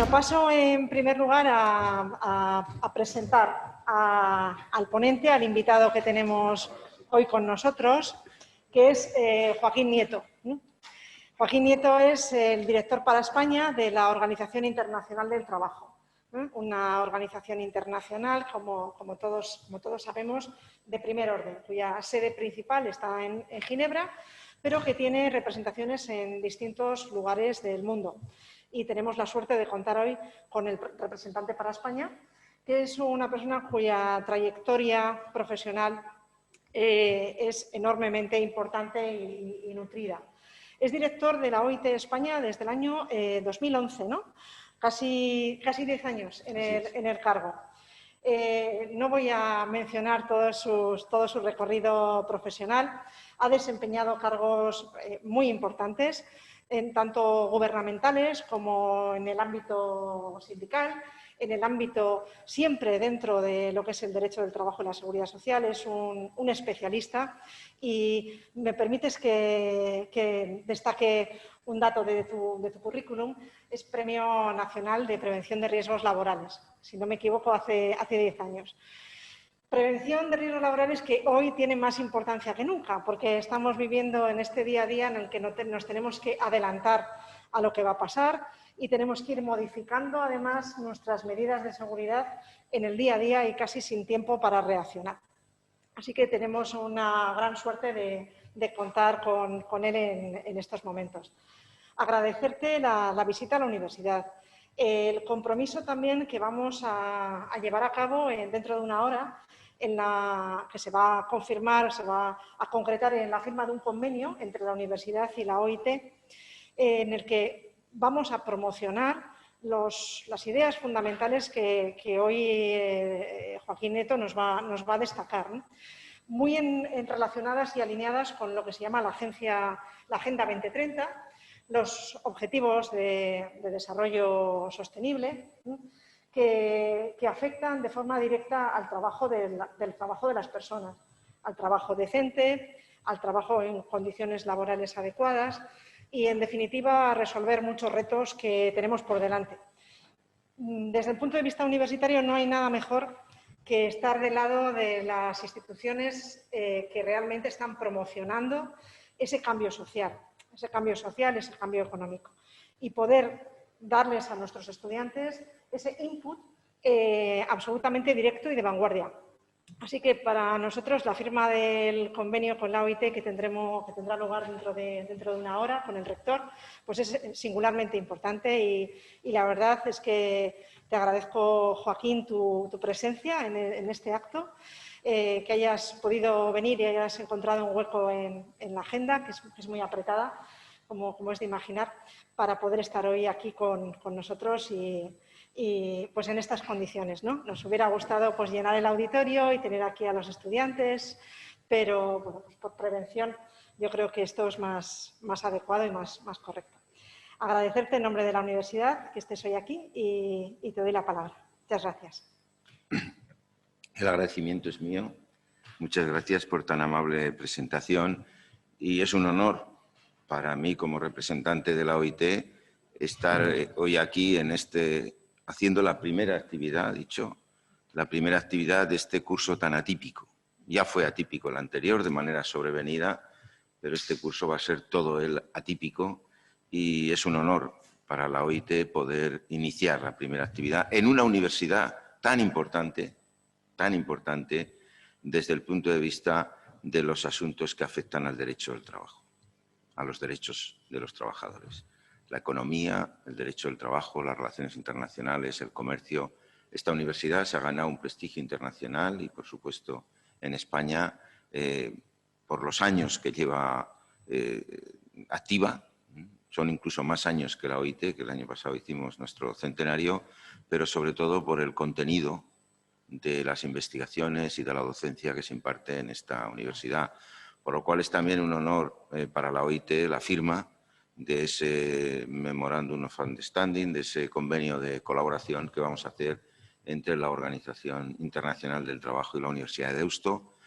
Bueno, paso en primer lugar a presentar al ponente, al invitado que tenemos hoy con nosotros, que es Joaquín Nieto. Joaquín Nieto es el director para España de la Organización Internacional del Trabajo, una organización internacional, como todos sabemos, de primer orden, cuya sede principal está en Ginebra, pero que tiene representaciones en distintos lugares del mundo. Y tenemos la suerte de contar hoy con el representante para España, que es una persona cuya trayectoria profesional es enormemente importante y nutrida. Es director de la OIT España desde el año 2011, ¿no? Casi 10 años en el cargo. No voy a mencionar todo su recorrido profesional. Ha desempeñado cargos muy importantes, tanto gubernamentales como en el ámbito sindical, en el ámbito siempre dentro de lo que es el derecho del trabajo y la seguridad social. Es un especialista y me permites que destaque un dato de tu currículum. Es Premio Nacional de Prevención de Riesgos Laborales, si no me equivoco, hace 10 años. Prevención de riesgos laborales que hoy tiene más importancia que nunca, porque estamos viviendo en este día a día en el que nos tenemos que adelantar a lo que va a pasar y tenemos que ir modificando además nuestras medidas de seguridad en el día a día y casi sin tiempo para reaccionar. Así que tenemos una gran suerte de contar con él en estos momentos. Agradecerte la visita a la universidad, el compromiso también que vamos a llevar a cabo dentro de una hora, que se va a confirmar, se va a concretar en la firma de un convenio entre la universidad y la OIT, en el que vamos a promocionar las ideas fundamentales que hoy Joaquín Nieto nos va a destacar, ¿no? Muy relacionadas y alineadas con lo que se llama la Agenda 2030, los objetivos de desarrollo sostenible, que afectan de forma directa al trabajo del trabajo de las personas, al trabajo decente, al trabajo en condiciones laborales adecuadas y, en definitiva, a resolver muchos retos que tenemos por delante. Desde el punto de vista universitario no hay nada mejor que estar del lado de las instituciones que realmente están promocionando ese cambio social, ese cambio económico, y poder darles a nuestros estudiantes ese input absolutamente directo y de vanguardia. Así que para nosotros la firma del convenio con la OIT que tendrá lugar dentro de una hora con el rector, pues es singularmente importante y la verdad es que te agradezco, Joaquín, tu presencia en este acto, que hayas podido venir y hayas encontrado un hueco en la agenda, que es muy apretada, como es de imaginar, para poder estar hoy aquí con nosotros y pues en estas condiciones, ¿no? Nos hubiera gustado pues llenar el auditorio y tener aquí a los estudiantes, pero bueno, pues por prevención yo creo que esto es más adecuado y más correcto. Agradecerte en nombre de la universidad que estés hoy aquí y te doy la palabra. Muchas gracias. El agradecimiento es mío. Muchas gracias por tan amable presentación y es un honor para mí como representante de la OIT estar hoy aquí haciendo la primera actividad, la primera actividad de este curso tan atípico. Ya fue atípico el anterior de manera sobrevenida, pero este curso va a ser todo el atípico y es un honor para la OIT poder iniciar la primera actividad en una universidad tan importante desde el punto de vista de los asuntos que afectan al derecho del trabajo, a los derechos de los trabajadores. La economía, el derecho del trabajo, las relaciones internacionales, el comercio. Esta universidad se ha ganado un prestigio internacional y, por supuesto, en España, por los años que lleva activa, son incluso más años que la OIT, que el año pasado hicimos nuestro centenario, pero sobre todo por el contenido de las investigaciones y de la docencia que se imparte en esta universidad. Por lo cual es también un honor para la OIT la firma de ese Memorandum of Understanding, de ese convenio de colaboración que vamos a hacer entre la Organización Internacional del Trabajo y la Universidad de Deusto,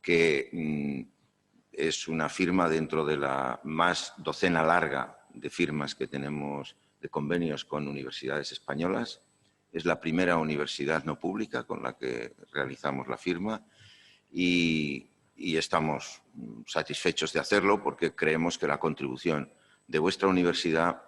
que es una firma dentro de la más docena larga de firmas que tenemos de convenios con universidades españolas. Es la primera universidad no pública con la que realizamos la firma y estamos satisfechos de hacerlo porque creemos que la contribución de vuestra universidad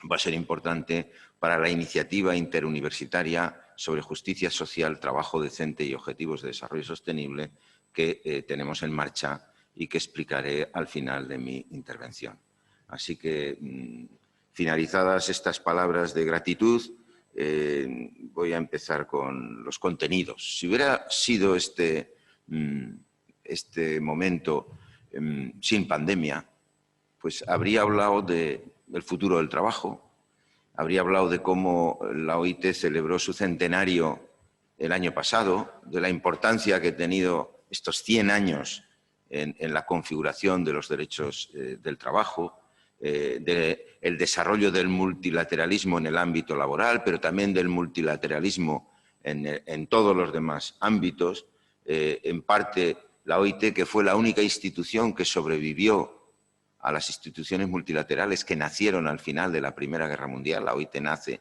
va a ser importante para la iniciativa interuniversitaria sobre justicia social, trabajo decente y objetivos de desarrollo sostenible que tenemos en marcha y que explicaré al final de mi intervención. Así que, finalizadas estas palabras de gratitud, voy a empezar con los contenidos. Si hubiera sido este momento sin pandemia, pues habría hablado del futuro del trabajo, habría hablado de cómo la OIT celebró su centenario el año pasado, de la importancia que ha tenido estos 100 años en la configuración de los derechos del trabajo, del desarrollo del multilateralismo en el ámbito laboral, pero también del multilateralismo en todos los demás ámbitos. En parte, la OIT, que fue la única institución que sobrevivió a las instituciones multilaterales que nacieron al final de la Primera Guerra Mundial. La OIT nace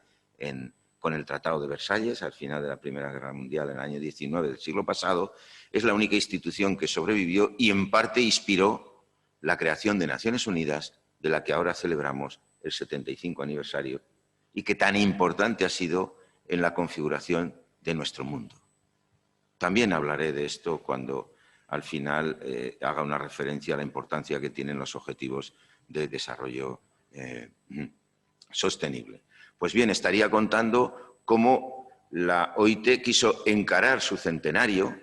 con el Tratado de Versalles, al final de la Primera Guerra Mundial, en el año 19 del siglo pasado. Es la única institución que sobrevivió y, en parte, inspiró la creación de Naciones Unidas, de la que ahora celebramos el 75 aniversario, y que tan importante ha sido en la configuración de nuestro mundo. También hablaré de esto cuando al final haga una referencia a la importancia que tienen los objetivos de desarrollo sostenible. Pues bien, estaría contando cómo la OIT quiso encarar su centenario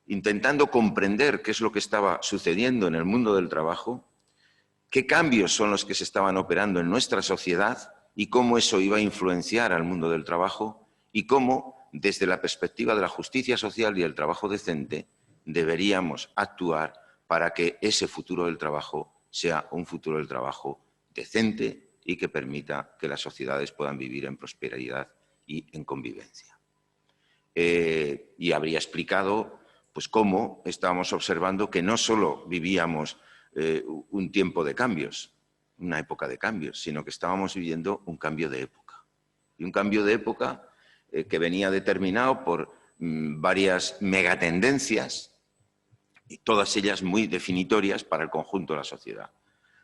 intentando comprender qué es lo que estaba sucediendo en el mundo del trabajo, qué cambios son los que se estaban operando en nuestra sociedad y cómo eso iba a influenciar al mundo del trabajo y cómo, desde la perspectiva de la justicia social y el trabajo decente, deberíamos actuar para que ese futuro del trabajo sea un futuro del trabajo decente y que permita que las sociedades puedan vivir en prosperidad y en convivencia. Y habría explicado pues, cómo estábamos observando que no solo vivíamos un tiempo de cambios, una época de cambios, sino que estábamos viviendo un cambio de época. Y un cambio de época que venía determinado por varias megatendencias, y todas ellas muy definitorias para el conjunto de la sociedad.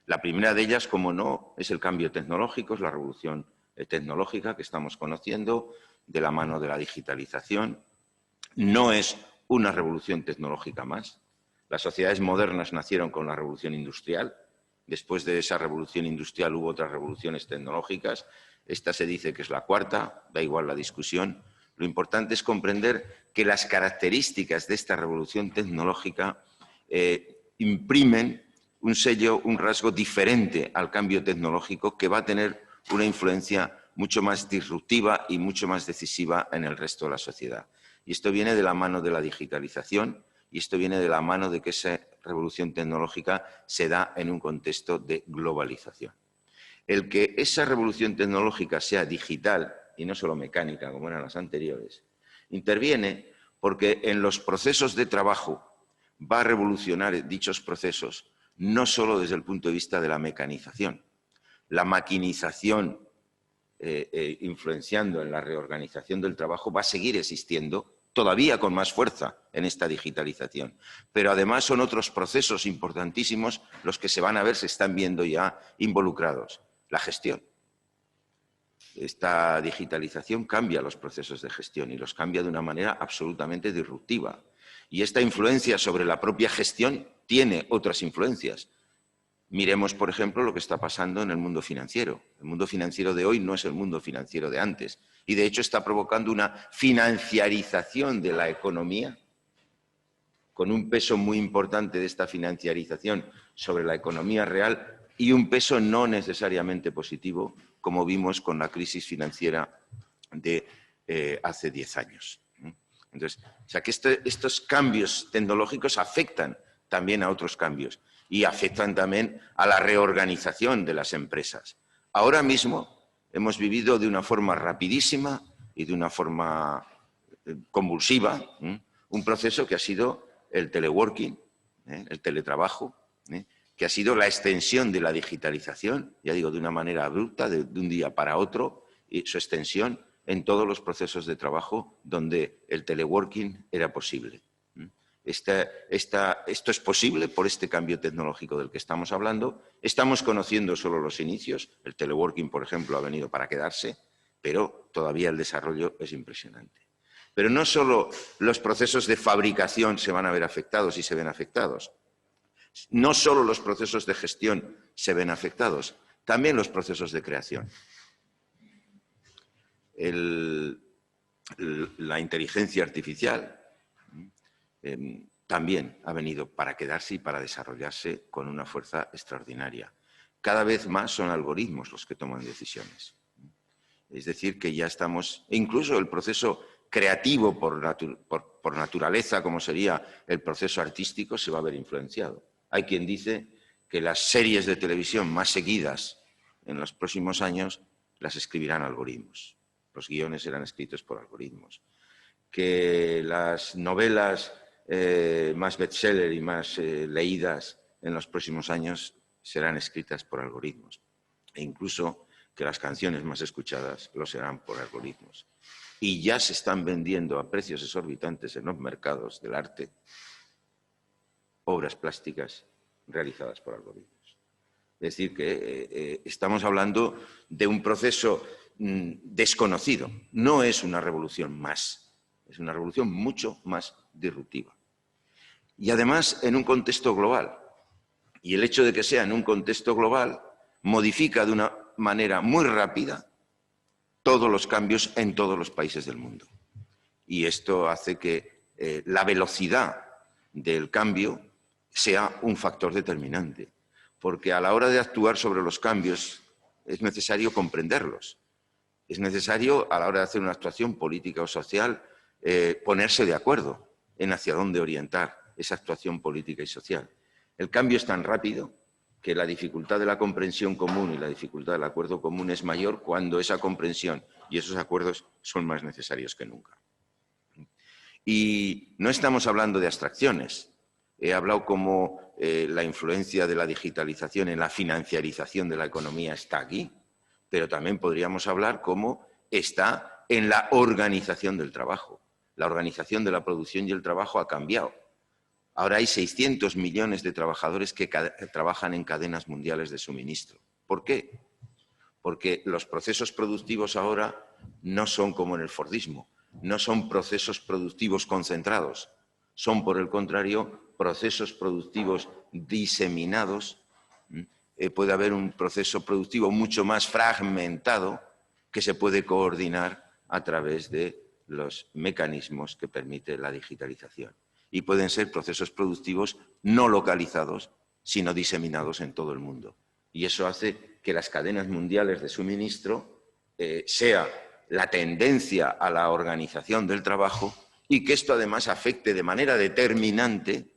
La primera de ellas, como no, es el cambio tecnológico, es la revolución tecnológica que estamos conociendo de la mano de la digitalización. No es una revolución tecnológica más. Las sociedades modernas nacieron con la revolución industrial. Después de esa revolución industrial hubo otras revoluciones tecnológicas. Esta se dice que es la cuarta, da igual la discusión. Lo importante es comprender que las características de esta revolución tecnológica imprimen un sello, un rasgo diferente al cambio tecnológico que va a tener una influencia mucho más disruptiva y mucho más decisiva en el resto de la sociedad. Y esto viene de la mano de la digitalización y esto viene de la mano de que esa revolución tecnológica se da en un contexto de globalización. El que esa revolución tecnológica sea digital y no solo mecánica, como eran las anteriores, interviene porque en los procesos de trabajo va a revolucionar dichos procesos no solo desde el punto de vista de la mecanización. La maquinización influenciando en la reorganización del trabajo va a seguir existiendo, todavía con más fuerza en esta digitalización. Pero además son otros procesos importantísimos los que se van a ver, se están viendo ya involucrados. La gestión. Esta digitalización cambia los procesos de gestión y los cambia de una manera absolutamente disruptiva. Y esta influencia sobre la propia gestión tiene otras influencias. Miremos, por ejemplo, lo que está pasando en el mundo financiero. El mundo financiero de hoy no es el mundo financiero de antes. Y, de hecho, está provocando una financiarización de la economía, con un peso muy importante de esta financiarización sobre la economía real y un peso no necesariamente positivo, como vimos con la crisis financiera de hace 10 años. Entonces, o sea que estos cambios tecnológicos afectan también a otros cambios y afectan también a la reorganización de las empresas. Ahora mismo hemos vivido de una forma rapidísima y de una forma convulsiva un proceso que ha sido el teleworking, el teletrabajo, que ha sido la extensión de la digitalización, ya digo, de una manera abrupta, de un día para otro, y su extensión en todos los procesos de trabajo donde el teleworking era posible. Esto es posible por este cambio tecnológico del que estamos hablando. Estamos conociendo solo los inicios. El teleworking, por ejemplo, ha venido para quedarse, pero todavía el desarrollo es impresionante. Pero no solo los procesos de fabricación se van a ver afectados y se ven afectados. No solo los procesos de gestión se ven afectados, también los procesos de creación. La inteligencia artificial también ha venido para quedarse y para desarrollarse con una fuerza extraordinaria. Cada vez más son algoritmos los que toman decisiones. Es decir, que ya estamos, incluso el proceso creativo por naturaleza, como sería el proceso artístico, se va a ver influenciado. Hay quien dice que las series de televisión más seguidas en los próximos años las escribirán algoritmos. Los guiones serán escritos por algoritmos. Que las novelas más bestseller y más leídas en los próximos años serán escritas por algoritmos. E incluso que las canciones más escuchadas lo serán por algoritmos. Y ya se están vendiendo a precios exorbitantes en los mercados del arte obras plásticas realizadas por algoritmos. Es decir, que estamos hablando de un proceso desconocido. No es una revolución más, es una revolución mucho más disruptiva. Y además en un contexto global. Y el hecho de que sea en un contexto global modifica de una manera muy rápida todos los cambios en todos los países del mundo. Y esto hace que la velocidad del cambio sea un factor determinante. Porque a la hora de actuar sobre los cambios es necesario comprenderlos. Es necesario, a la hora de hacer una actuación política o social, ponerse de acuerdo en hacia dónde orientar esa actuación política y social. El cambio es tan rápido que la dificultad de la comprensión común y la dificultad del acuerdo común es mayor cuando esa comprensión y esos acuerdos son más necesarios que nunca. Y no estamos hablando de abstracciones. He hablado como la influencia de la digitalización en la financiarización de la economía está aquí, pero también podríamos hablar cómo está en la organización del trabajo. La organización de la producción y el trabajo ha cambiado. Ahora hay 600 millones de trabajadores que trabajan en cadenas mundiales de suministro. ¿Por qué? Porque los procesos productivos ahora no son como en el Fordismo, no son procesos productivos concentrados, son, por el contrario, procesos productivos diseminados. Puede haber un proceso productivo mucho más fragmentado que se puede coordinar a través de los mecanismos que permite la digitalización. Y pueden ser procesos productivos no localizados, sino diseminados en todo el mundo. Y eso hace que las cadenas mundiales de suministro sea la tendencia a la organización del trabajo y que esto además afecte de manera determinante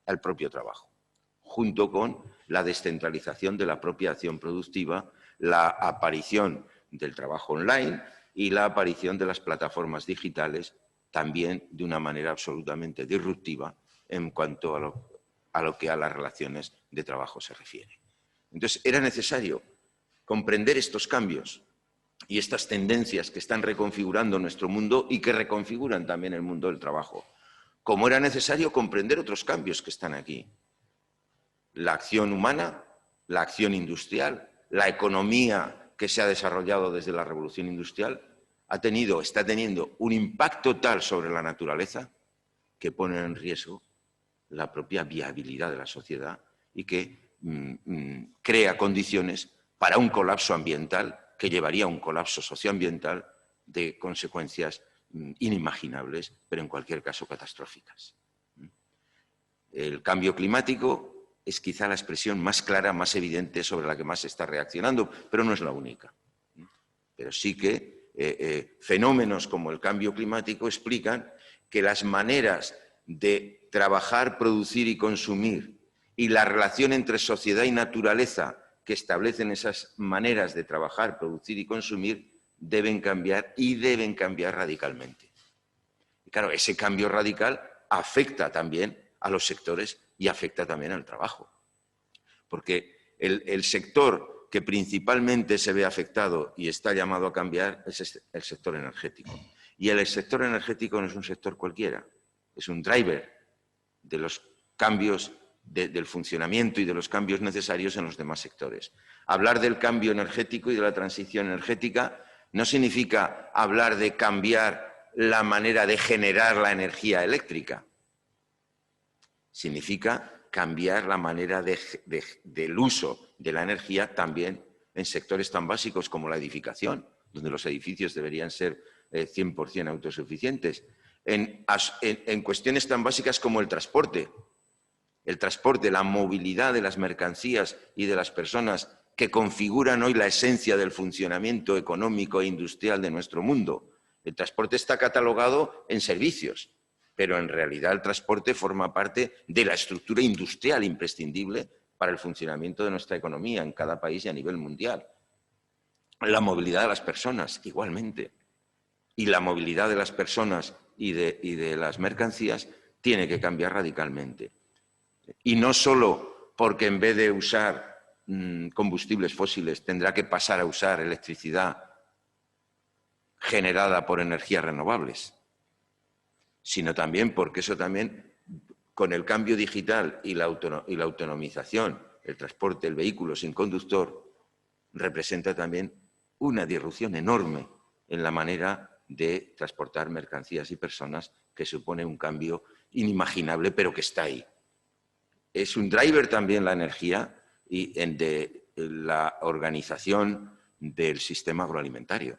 al propio trabajo, junto con la descentralización de la propia acción productiva, la aparición del trabajo online y la aparición de las plataformas digitales también de una manera absolutamente disruptiva en cuanto a lo que a las relaciones de trabajo se refiere. Entonces, era necesario comprender estos cambios y estas tendencias que están reconfigurando nuestro mundo y que reconfiguran también el mundo del trabajo, como era necesario comprender otros cambios que están aquí. La acción humana, la acción industrial, la economía que se ha desarrollado desde la revolución industrial, está teniendo un impacto tal sobre la naturaleza que pone en riesgo la propia viabilidad de la sociedad y que crea condiciones para un colapso ambiental que llevaría a un colapso socioambiental de consecuencias inimaginables, pero en cualquier caso catastróficas. El cambio climático es quizá la expresión más clara, más evidente sobre la que más se está reaccionando, pero no es la única. Pero sí que fenómenos como el cambio climático explican que las maneras de trabajar, producir y consumir y la relación entre sociedad y naturaleza que establecen esas maneras de trabajar, producir y consumir deben cambiar y deben cambiar radicalmente. Y claro, ese cambio radical afecta también a los sectores y afecta también al trabajo. porque el sector que principalmente se ve afectado y está llamado a cambiar es el sector energético. Y el sector energético no es un sector cualquiera, es un driver de los cambios del funcionamiento y de los cambios necesarios en los demás sectores. Hablar del cambio energético y de la transición energética no significa hablar de cambiar la manera de generar la energía eléctrica. Significa cambiar la manera del uso de la energía también en sectores tan básicos como la edificación, donde los edificios deberían ser 100% autosuficientes, en cuestiones tan básicas como el transporte, la movilidad de las mercancías y de las personas que configuran hoy la esencia del funcionamiento económico e industrial de nuestro mundo. El transporte está catalogado en servicios, pero en realidad el transporte forma parte de la estructura industrial imprescindible para el funcionamiento de nuestra economía en cada país y a nivel mundial. La movilidad de las personas, igualmente. Y la movilidad de las personas y de las mercancías tiene que cambiar radicalmente. Y no solo porque en vez de usar combustibles fósiles tendrá que pasar a usar electricidad generada por energías renovables, sino también porque eso también, con el cambio digital y la autonomización, el transporte, el vehículo sin conductor, representa también una disrupción enorme en la manera de transportar mercancías y personas, que supone un cambio inimaginable, pero que está ahí. Es un driver también la energía y de la organización del sistema agroalimentario.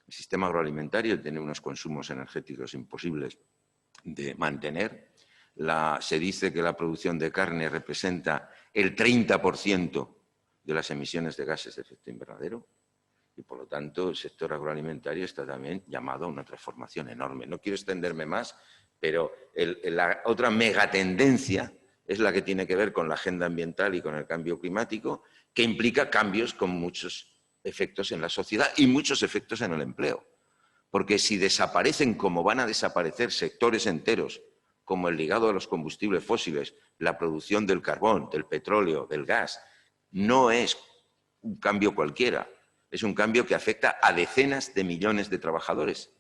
El sistema agroalimentario tiene unos consumos energéticos imposibles de mantener. Se dice que la producción de carne representa el 30% de las emisiones de gases de efecto invernadero y, por lo tanto, el sector agroalimentario está también llamado a una transformación enorme. No quiero extenderme más, pero la otra megatendencia es la que tiene que ver con la agenda ambiental y con el cambio climático, que implica cambios con muchos efectos en la sociedad y muchos efectos en el empleo. Porque si desaparecen, como van a desaparecer sectores enteros, como el ligado a los combustibles fósiles, la producción del carbón, del petróleo, del gas, no es un cambio cualquiera, es un cambio que afecta a decenas de millones de trabajadores,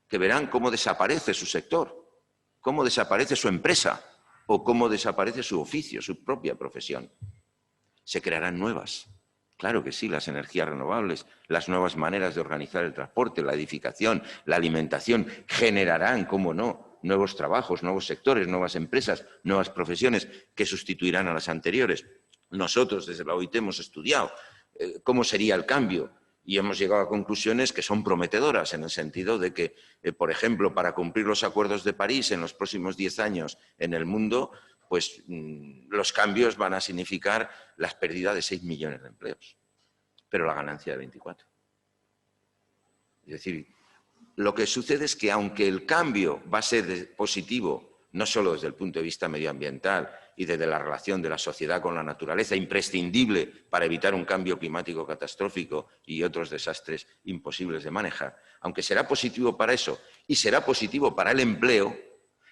que verán cómo desaparece su sector, cómo desaparece su empresa o cómo desaparece su oficio, su propia profesión. Se crearán nuevas. Claro que sí, las energías renovables, las nuevas maneras de organizar el transporte, la edificación, la alimentación, generarán, cómo no, nuevos trabajos, nuevos sectores, nuevas empresas, nuevas profesiones que sustituirán a las anteriores. Nosotros desde la OIT hemos estudiado cómo sería el cambio y hemos llegado a conclusiones que son prometedoras en el sentido de que, por ejemplo, para cumplir los acuerdos de París en los próximos 10 años en el mundo, pues los cambios van a significar la pérdida de 6 millones de empleos, pero la ganancia de 24. Es decir, lo que sucede es que aunque el cambio va a ser positivo, no solo desde el punto de vista medioambiental y desde la relación de la sociedad con la naturaleza, imprescindible para evitar un cambio climático catastrófico y otros desastres imposibles de manejar, aunque será positivo para eso y será positivo para el empleo,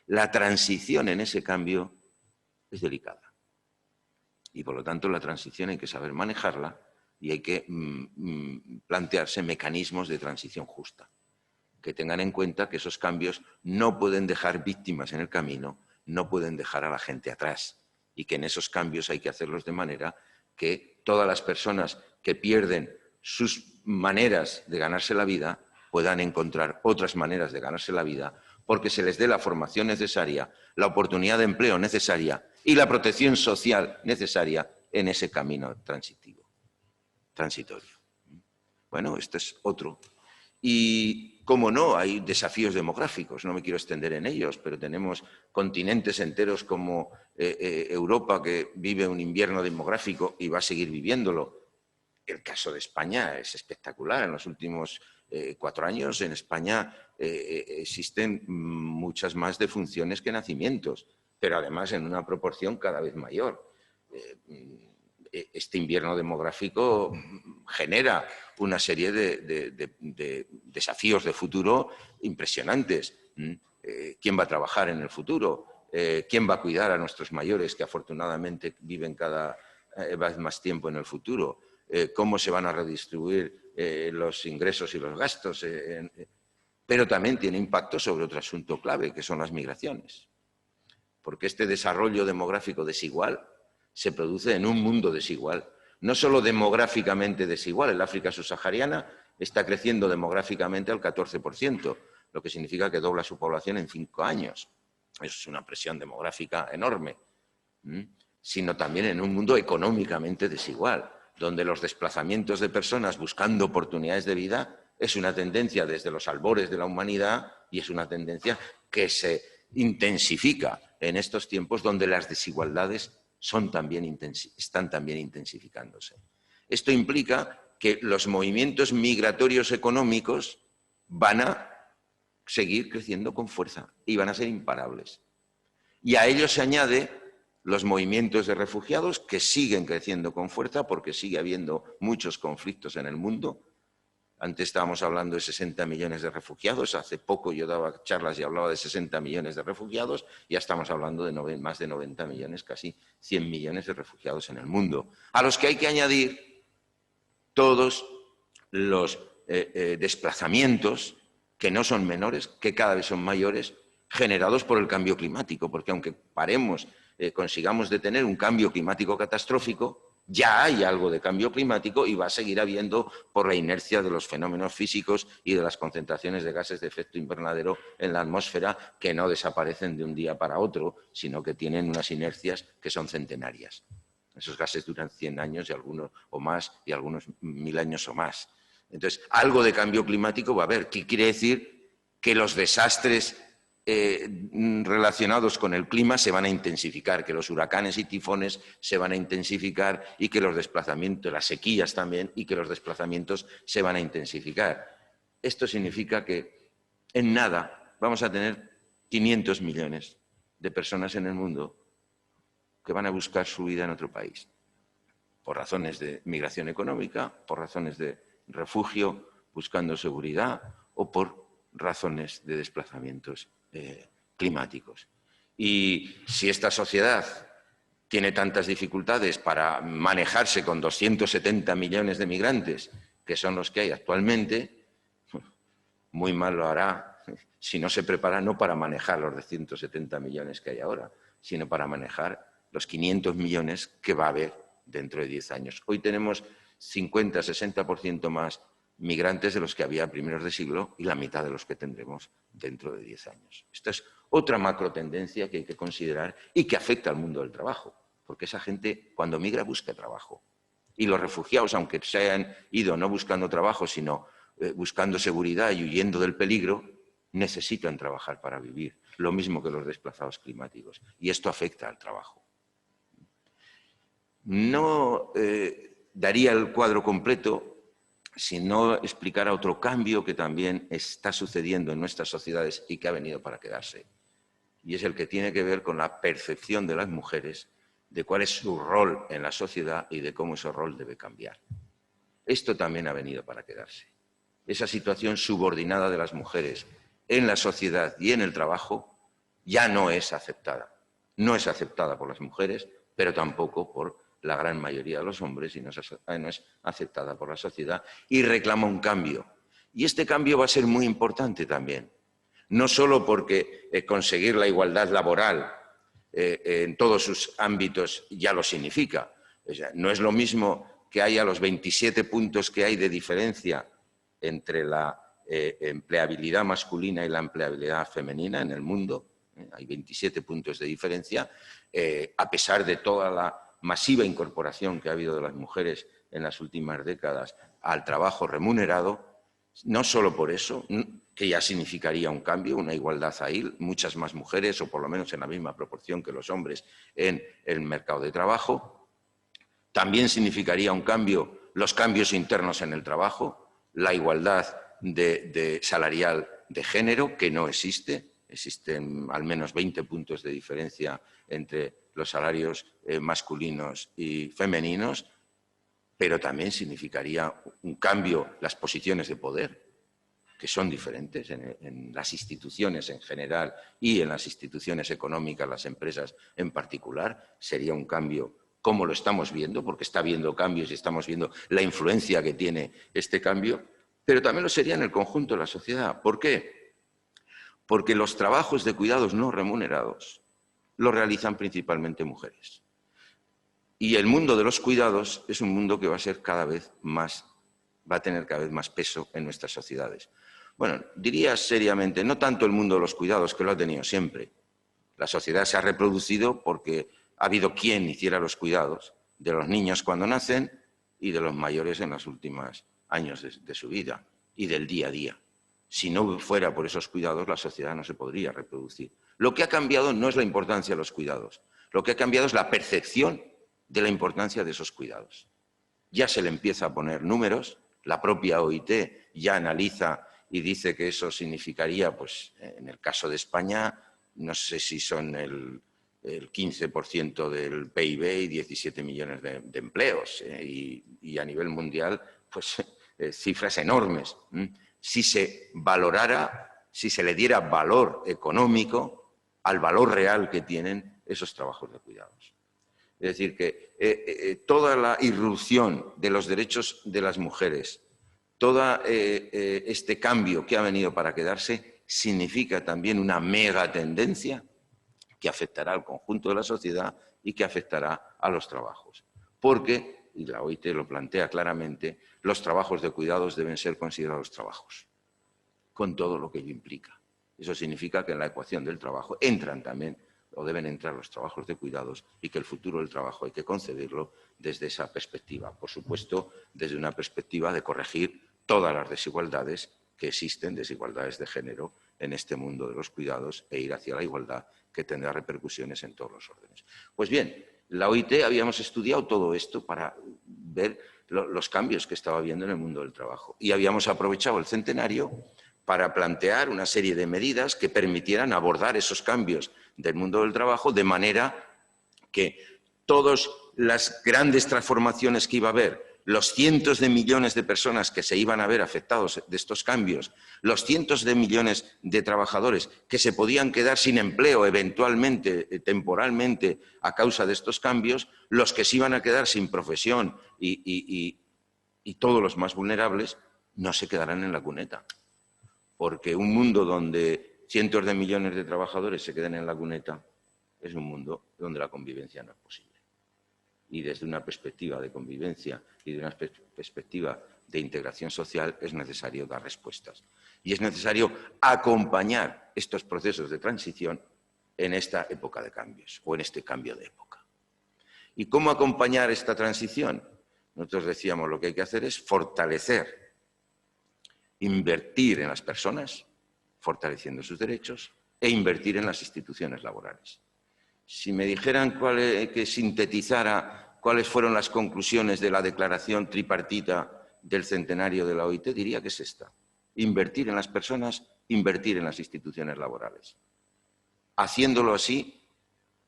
la transición en ese cambio es delicada. Y por lo tanto la transición hay que saber manejarla y hay que plantearse mecanismos de transición justa, que tengan en cuenta que esos cambios no pueden dejar víctimas en el camino, no pueden dejar a la gente atrás y que en esos cambios hay que hacerlos de manera que todas las personas que pierden sus maneras de ganarse la vida puedan encontrar otras maneras de ganarse la vida porque se les dé la formación necesaria, la oportunidad de empleo necesaria y la protección social necesaria en ese camino transitorio. Bueno, este es otro. Y, cómo no, hay desafíos demográficos, no me quiero extender en ellos, pero tenemos continentes enteros como Europa que vive un invierno demográfico y va a seguir viviéndolo. El caso de España es espectacular. En los últimos 4 años en España existen muchas más defunciones que nacimientos, pero además en una proporción cada vez mayor. Este invierno demográfico genera una serie de desafíos de futuro impresionantes. ¿Quién va a trabajar en el futuro? quién va a cuidar a nuestros mayores que afortunadamente viven cada vez más tiempo en el futuro, cómo se van a redistribuir los ingresos y los gastos, pero también tiene impacto sobre otro asunto clave, que son las migraciones. Porque este desarrollo demográfico desigual se produce en un mundo desigual. No solo demográficamente desigual, el África subsahariana está creciendo demográficamente al 14%, lo que significa que dobla su población en 5 años. Eso es una presión demográfica enorme, sino también en un mundo económicamente desigual, donde los desplazamientos de personas buscando oportunidades de vida es una tendencia desde los albores de la humanidad y es una tendencia que se intensifica en estos tiempos donde las desigualdades están también intensificándose. Esto implica que los movimientos migratorios económicos van a seguir creciendo con fuerza y van a ser imparables. Y a ello se añade los movimientos de refugiados que siguen creciendo con fuerza porque sigue habiendo muchos conflictos en el mundo. Antes estábamos hablando de 60 millones de refugiados, hace poco yo daba charlas y hablaba de 60 millones de refugiados, ya estamos hablando de más de 90 millones, casi 100 millones de refugiados en el mundo, a los que hay que añadir todos los desplazamientos, que no son menores, que cada vez son mayores, generados por el cambio climático, porque aunque consigamos detener un cambio climático catastrófico, ya hay algo de cambio climático y va a seguir habiendo por la inercia de los fenómenos físicos y de las concentraciones de gases de efecto invernadero en la atmósfera que no desaparecen de un día para otro, sino que tienen unas inercias que son centenarias. Esos gases duran 100 años y algunos o más y algunos 1000 años o más. Entonces, algo de cambio climático va a haber. ¿Qué quiere decir? Que los desastres relacionados con el clima se van a intensificar, que los huracanes y tifones se van a intensificar y que los desplazamientos, las sequías también, y que los desplazamientos se van a intensificar. Esto significa que en nada vamos a tener 500 millones de personas en el mundo que van a buscar su vida en otro país, por razones de migración económica, por razones de refugio, buscando seguridad o por razones de desplazamientos climáticos. Y si esta sociedad tiene tantas dificultades para manejarse con 270 millones de migrantes, que son los que hay actualmente, muy mal lo hará si no se prepara no para manejar los 270 millones que hay ahora, sino para manejar los 500 millones que va a haber dentro de 10 años. Hoy tenemos 50-60% más migrantes de los que había a primeros de siglo y la mitad de los que tendremos dentro de 10 años. Esta es otra macro tendencia que hay que considerar y que afecta al mundo del trabajo, porque esa gente cuando migra busca trabajo. Y los refugiados, aunque se hayan ido no buscando trabajo, sino buscando seguridad y huyendo del peligro, necesitan trabajar para vivir, lo mismo que los desplazados climáticos. Y esto afecta al trabajo. No daría el cuadro completo si no explicara otro cambio que también está sucediendo en nuestras sociedades y que ha venido para quedarse. Y es el que tiene que ver con la percepción de las mujeres de cuál es su rol en la sociedad y de cómo ese rol debe cambiar. Esto también ha venido para quedarse. Esa situación subordinada de las mujeres en la sociedad y en el trabajo ya no es aceptada. No es aceptada por las mujeres, pero tampoco por la gran mayoría de los hombres y no es aceptada por la sociedad y reclama un cambio. Y este cambio va a ser muy importante también, no solo porque conseguir la igualdad laboral en todos sus ámbitos ya lo significa. O sea, no es lo mismo que haya los 27 puntos que hay de diferencia entre la empleabilidad masculina y la empleabilidad femenina en el mundo. Hay 27 puntos de diferencia, a pesar de toda la masiva incorporación que ha habido de las mujeres en las últimas décadas al trabajo remunerado, no solo por eso, que ya significaría un cambio, una igualdad ahí, muchas más mujeres, o por lo menos en la misma proporción que los hombres en el mercado de trabajo. También significaría un cambio, los cambios internos en el trabajo, la igualdad salarial de género, que no existe. Existen al menos 20 puntos de diferencia entre los salarios masculinos y femeninos, pero también significaría un cambio las posiciones de poder, que son diferentes en las instituciones en general y en las instituciones económicas, las empresas en particular. Sería un cambio como lo estamos viendo, porque está habiendo cambios y estamos viendo la influencia que tiene este cambio, pero también lo sería en el conjunto de la sociedad. ¿Por qué? Porque los trabajos de cuidados no remunerados los realizan principalmente mujeres. Y el mundo de los cuidados es un mundo que va a ser cada vez más, va a tener cada vez más peso en nuestras sociedades. Bueno, diría seriamente, no tanto el mundo de los cuidados, que lo ha tenido siempre. La sociedad se ha reproducido porque ha habido quien hiciera los cuidados de los niños cuando nacen y de los mayores en los últimos años de su vida y del día a día. Si no fuera por esos cuidados, la sociedad no se podría reproducir. Lo que ha cambiado no es la importancia de los cuidados, lo que ha cambiado es la percepción de la importancia de esos cuidados. Ya se le empieza a poner números, la propia OIT ya analiza y dice que eso significaría, pues en el caso de España, no sé si son el 15% del PIB y 17 millones de empleos, y a nivel mundial, pues cifras enormes. Si se valorara, si se le diera valor económico al valor real que tienen esos trabajos de cuidados. Es decir, que toda la irrupción de los derechos de las mujeres, todo este cambio que ha venido para quedarse, significa también una mega tendencia que afectará al conjunto de la sociedad y que afectará a los trabajos. Porque, y la OIT lo plantea claramente, los trabajos de cuidados deben ser considerados trabajos, con todo lo que ello implica. Eso significa que en la ecuación del trabajo entran también, o deben entrar, los trabajos de cuidados, y que el futuro del trabajo hay que concebirlo desde esa perspectiva. Por supuesto, desde una perspectiva de corregir todas las desigualdades que existen, desigualdades de género, en este mundo de los cuidados, e ir hacia la igualdad, que tendrá repercusiones en todos los órdenes. Pues bien, la OIT habíamos estudiado todo esto para ver los cambios que estaba habiendo en el mundo del trabajo. Y habíamos aprovechado el centenario para plantear una serie de medidas que permitieran abordar esos cambios del mundo del trabajo de manera que todas las grandes transformaciones que iba a haber, los cientos de millones de personas que se iban a ver afectados de estos cambios, los cientos de millones de trabajadores que se podían quedar sin empleo eventualmente, temporalmente, a causa de estos cambios, los que se iban a quedar sin profesión y todos los más vulnerables, no se quedarán en la cuneta. Porque un mundo donde cientos de millones de trabajadores se queden en la cuneta es un mundo donde la convivencia no es posible. Y desde una perspectiva de convivencia y de una perspectiva de integración social es necesario dar respuestas. Y es necesario acompañar estos procesos de transición en esta época de cambios o en este cambio de época. ¿Y cómo acompañar esta transición? Nosotros decíamos, lo que hay que hacer es fortalecer, invertir en las personas, fortaleciendo sus derechos, e invertir en las instituciones laborales. Si me dijeran que sintetizara cuáles fueron las conclusiones de la declaración tripartita del centenario de la OIT, diría que es esta: invertir en las personas, invertir en las instituciones laborales. Haciéndolo así,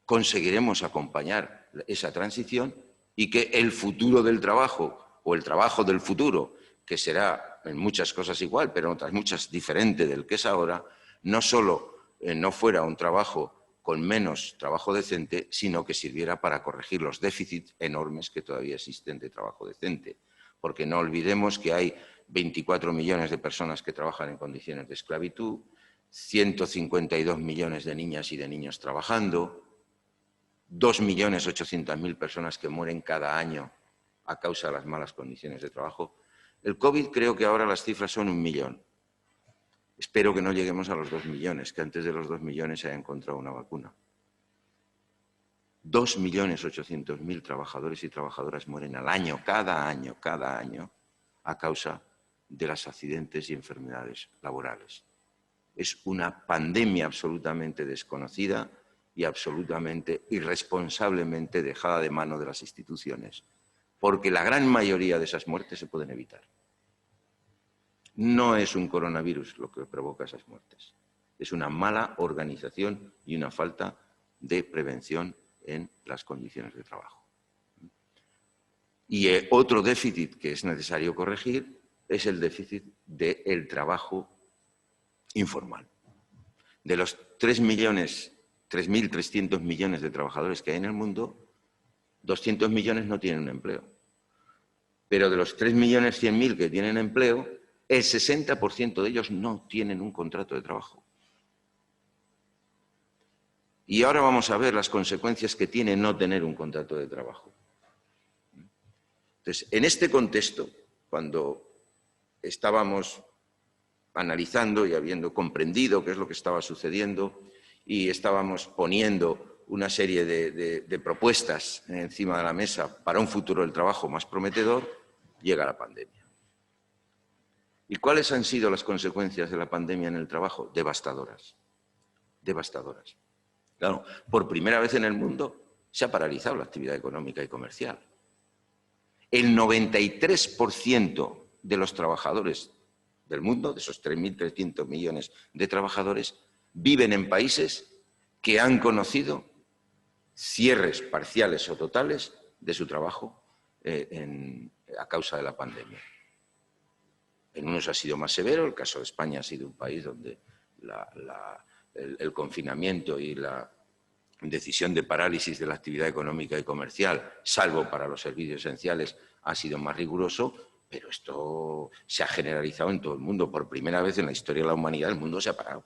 conseguiremos acompañar esa transición y que el futuro del trabajo, o el trabajo del futuro, que será en muchas cosas igual, pero en otras muchas diferente del que es ahora, no solo no fuera un trabajo con menos trabajo decente, sino que sirviera para corregir los déficits enormes que todavía existen de trabajo decente. Porque no olvidemos que hay 24 millones de personas que trabajan en condiciones de esclavitud, 152 millones de niñas y de niños trabajando, 2.800.000 personas que mueren cada año a causa de las malas condiciones de trabajo. El COVID, creo que ahora las cifras son 1 millón. Espero que no lleguemos a los 2 millones, que antes de los 2 millones se haya encontrado una vacuna. 2.800.000 trabajadores y trabajadoras mueren al año, cada año, a causa de los accidentes y enfermedades laborales. Es una pandemia absolutamente desconocida y absolutamente irresponsablemente dejada de mano de las instituciones, porque la gran mayoría de esas muertes se pueden evitar. No es un coronavirus lo que provoca esas muertes. Es una mala organización y una falta de prevención en las condiciones de trabajo. Y otro déficit que es necesario corregir es el déficit del trabajo informal. De los 3.300 millones de trabajadores que hay en el mundo, 200 millones no tienen un empleo. Pero de los 3.100.000 que tienen empleo, el 60% de ellos no tienen un contrato de trabajo. Y ahora vamos a ver las consecuencias que tiene no tener un contrato de trabajo. Entonces, en este contexto, cuando estábamos analizando y habiendo comprendido qué es lo que estaba sucediendo y estábamos poniendo una serie de propuestas encima de la mesa para un futuro del trabajo más prometedor, llega la pandemia. ¿Y cuáles han sido las consecuencias de la pandemia en el trabajo? Devastadoras. Devastadoras. Claro, por primera vez en el mundo se ha paralizado la actividad económica y comercial. El 93% de los trabajadores del mundo, de esos 3.300 millones de trabajadores, viven en países que han conocido cierres parciales o totales de su trabajo a causa de la pandemia. En unos ha sido más severo, el caso de España ha sido un país donde el confinamiento y la decisión de parálisis de la actividad económica y comercial, salvo para los servicios esenciales, ha sido más riguroso, pero esto se ha generalizado en todo el mundo. Por primera vez en la historia de la humanidad el mundo se ha parado.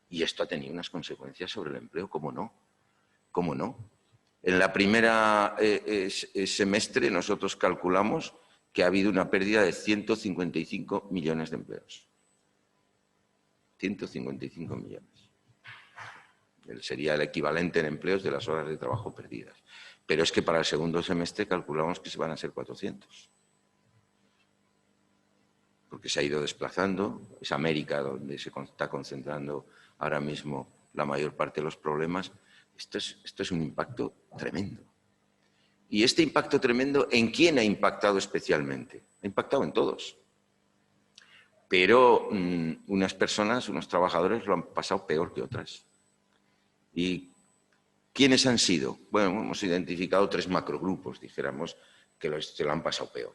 Y esto ha tenido unas consecuencias sobre el empleo, ¿cómo no? ¿Cómo no? En la primera semestre nosotros calculamos que ha habido una pérdida de 155 millones de empleos. 155 millones. Sería el equivalente en empleos de las horas de trabajo perdidas. Pero es que para el segundo semestre calculamos que se van a ser 400. Porque se ha ido desplazando, es América donde se está concentrando ahora mismo la mayor parte de los problemas. Esto es un impacto tremendo. Y este impacto tremendo, ¿en quién ha impactado especialmente? Ha impactado en todos. Pero unas personas, unos trabajadores lo han pasado peor que otras. ¿Y quiénes han sido? Bueno, hemos identificado 3 macrogrupos, dijéramos, que se lo han pasado peor.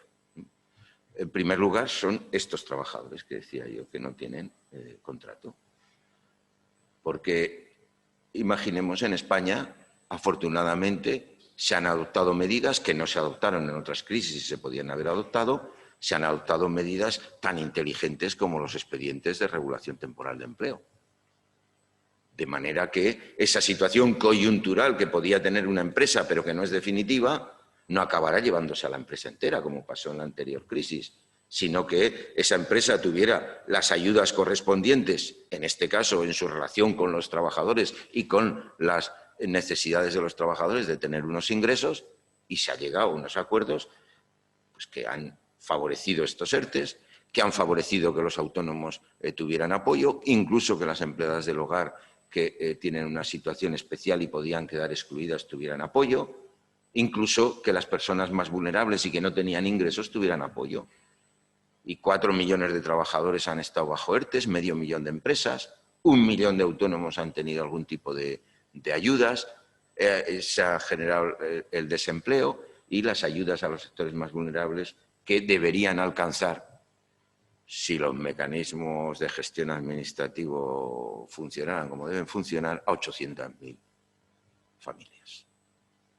En primer lugar, son estos trabajadores que decía yo, que no tienen contrato. Porque, imaginemos, en España, afortunadamente, se han adoptado medidas que no se adoptaron en otras crisis y se podían haber adoptado. Se han adoptado medidas tan inteligentes como los expedientes de regulación temporal de empleo. De manera que esa situación coyuntural que podía tener una empresa, pero que no es definitiva, no acabará llevándose a la empresa entera, como pasó en la anterior crisis, sino que esa empresa tuviera las ayudas correspondientes, en este caso en su relación con los trabajadores y con las necesidades de los trabajadores de tener unos ingresos, y se ha llegado a unos acuerdos pues, que han favorecido estos ERTEs, que han favorecido que los autónomos tuvieran apoyo, incluso que las empleadas del hogar que tienen una situación especial y podían quedar excluidas tuvieran apoyo, incluso que las personas más vulnerables y que no tenían ingresos tuvieran apoyo. Y 4 millones de trabajadores han estado bajo ERTEs, medio millón de empresas, 1 millón de autónomos han tenido algún tipo de ayudas, se ha generado el desempleo y las ayudas a los sectores más vulnerables que deberían alcanzar, si los mecanismos de gestión administrativo funcionaran como deben funcionar, a 800.000 familias.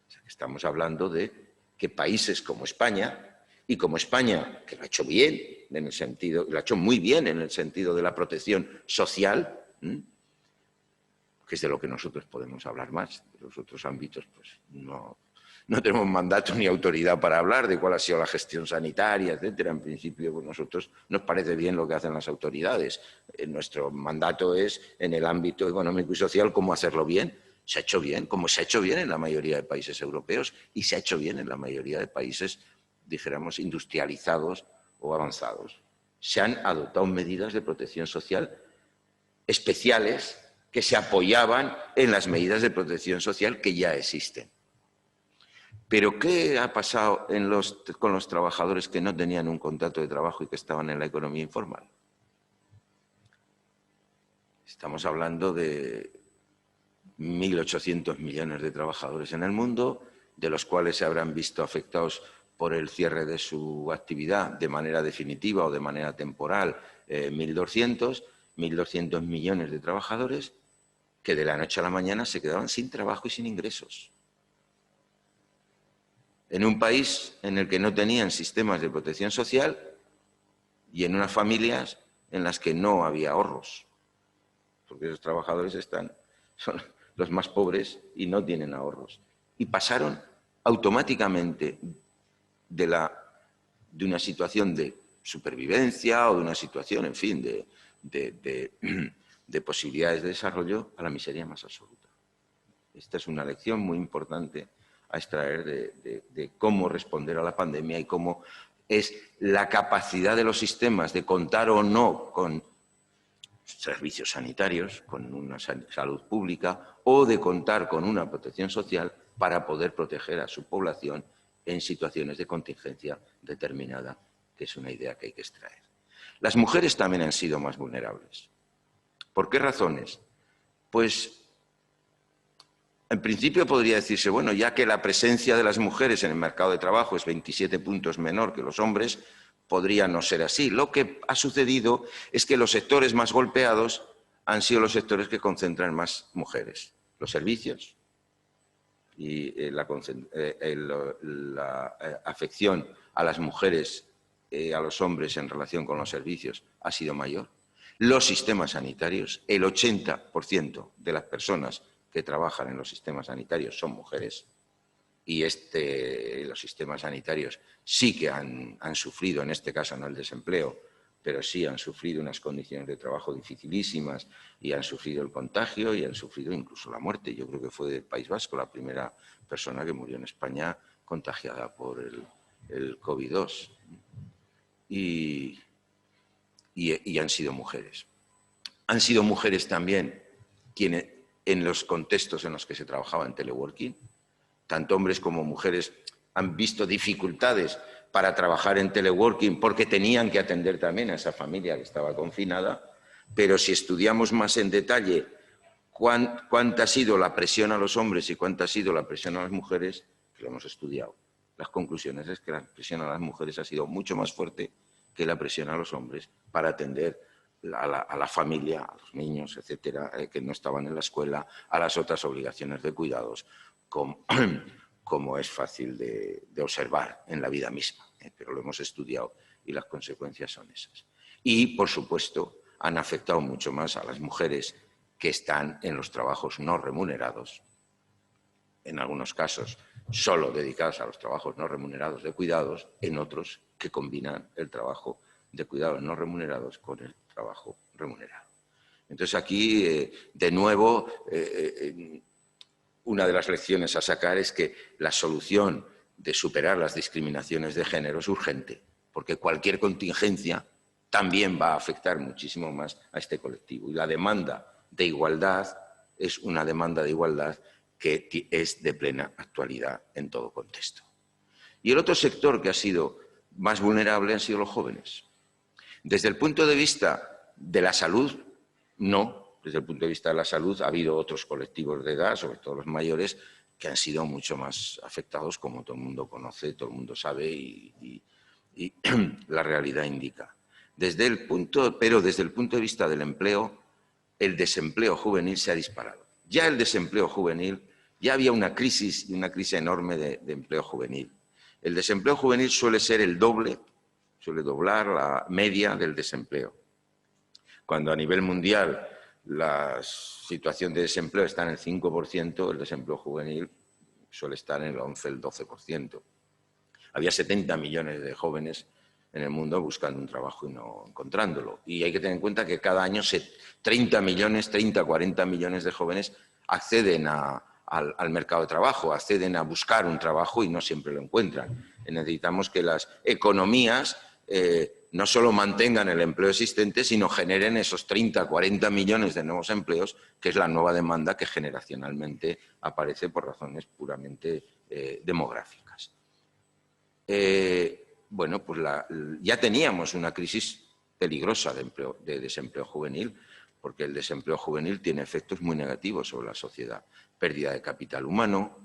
O sea, que estamos hablando de que países como España, y como España, que lo ha hecho bien, en el sentido, lo ha hecho muy bien en el sentido de la protección social, que es de lo que nosotros podemos hablar más, de los otros ámbitos, pues no tenemos mandato ni autoridad para hablar de cuál ha sido la gestión sanitaria, etcétera. En principio, pues nosotros nos parece bien lo que hacen las autoridades. Nuestro mandato es, en el ámbito económico y social, cómo hacerlo bien. Se ha hecho bien, como se ha hecho bien en la mayoría de países europeos y se ha hecho bien en la mayoría de países, dijéramos, industrializados o avanzados. Se han adoptado medidas de protección social especiales que se apoyaban en las medidas de protección social que ya existen. Pero ¿qué ha pasado con los trabajadores que no tenían un contrato de trabajo y que estaban en la economía informal? Estamos hablando de 1.800 millones de trabajadores en el mundo, de los cuales se habrán visto afectados por el cierre de su actividad de manera definitiva o de manera temporal 1.200, 1.200 millones de trabajadores que de la noche a la mañana se quedaban sin trabajo y sin ingresos. En un país en el que no tenían sistemas de protección social y en unas familias en las que no había ahorros, porque esos trabajadores son los más pobres y no tienen ahorros. Y pasaron automáticamente de una situación de supervivencia o de una situación, en fin, de posibilidades de desarrollo a la miseria más absoluta. Esta es una lección muy importante a extraer de cómo responder a la pandemia y cómo es la capacidad de los sistemas de contar o no con servicios sanitarios, con una salud pública o de contar con una protección social para poder proteger a su población en situaciones de contingencia determinada, que es una idea que hay que extraer. Las mujeres también han sido más vulnerables. ¿Por qué razones? Pues, en principio podría decirse, bueno, ya que la presencia de las mujeres en el mercado de trabajo es 27 puntos menor que los hombres, podría no ser así. Lo que ha sucedido es que los sectores más golpeados han sido los sectores que concentran más mujeres. Los servicios y la afección a las mujeres, a los hombres en relación con los servicios ha sido mayor. Los sistemas sanitarios, el 80% de las personas que trabajan en los sistemas sanitarios son mujeres y los sistemas sanitarios sí que han sufrido, en este caso no el desempleo, pero sí han sufrido unas condiciones de trabajo dificilísimas y han sufrido el contagio y han sufrido incluso la muerte. Yo creo que fue del País Vasco la primera persona que murió en España contagiada por el COVID-2. Y han sido mujeres. Han sido mujeres también quienes, en los contextos en los que se trabajaba en teleworking, tanto hombres como mujeres han visto dificultades para trabajar en teleworking porque tenían que atender también a esa familia que estaba confinada, pero si estudiamos más en detalle cuánta ha sido la presión a los hombres y cuánta ha sido la presión a las mujeres, que lo hemos estudiado, las conclusiones es que la presión a las mujeres ha sido mucho más fuerte que la presión a los hombres para atender a la familia, a los niños, etcétera, que no estaban en la escuela, a las otras obligaciones de cuidados, como es fácil de observar en la vida misma, pero lo hemos estudiado y las consecuencias son esas. Y, por supuesto, han afectado mucho más a las mujeres que están en los trabajos no remunerados, en algunos casos solo dedicados a los trabajos no remunerados de cuidados, en otros que combinan el trabajo de cuidados no remunerados con el trabajo remunerado. Entonces aquí, de nuevo, una de las lecciones a sacar es que la solución de superar las discriminaciones de género es urgente, porque cualquier contingencia también va a afectar muchísimo más a este colectivo. Y la demanda de igualdad es una demanda de igualdad que es de plena actualidad en todo contexto. Y el otro sector que ha sido más vulnerable han sido los jóvenes. Desde el punto de vista de la salud, no. Desde el punto de vista de la salud ha habido otros colectivos de edad, sobre todo los mayores, que han sido mucho más afectados, como todo el mundo conoce, todo el mundo sabe y la realidad indica. Pero desde el punto de vista del empleo, el desempleo juvenil se ha disparado. Ya el desempleo juvenil, ya había una crisis enorme de empleo juvenil. El desempleo juvenil suele ser el doble, suele doblar la media del desempleo. Cuando a nivel mundial la situación de desempleo está en el 5%, el desempleo juvenil suele estar en el 11, el 12%. Había 70 millones de jóvenes en el mundo buscando un trabajo y no encontrándolo. Y hay que tener en cuenta que cada año 30, 40 millones de jóvenes acceden al mercado de trabajo, acceden a buscar un trabajo y no siempre lo encuentran. Necesitamos que las economías no solo mantengan el empleo existente, sino generen esos 30, 40 millones de nuevos empleos, que es la nueva demanda que generacionalmente aparece por razones puramente demográficas. Bueno, pues ya teníamos una crisis peligrosa de desempleo juvenil, porque el desempleo juvenil tiene efectos muy negativos sobre la sociedad. Pérdida de capital humano,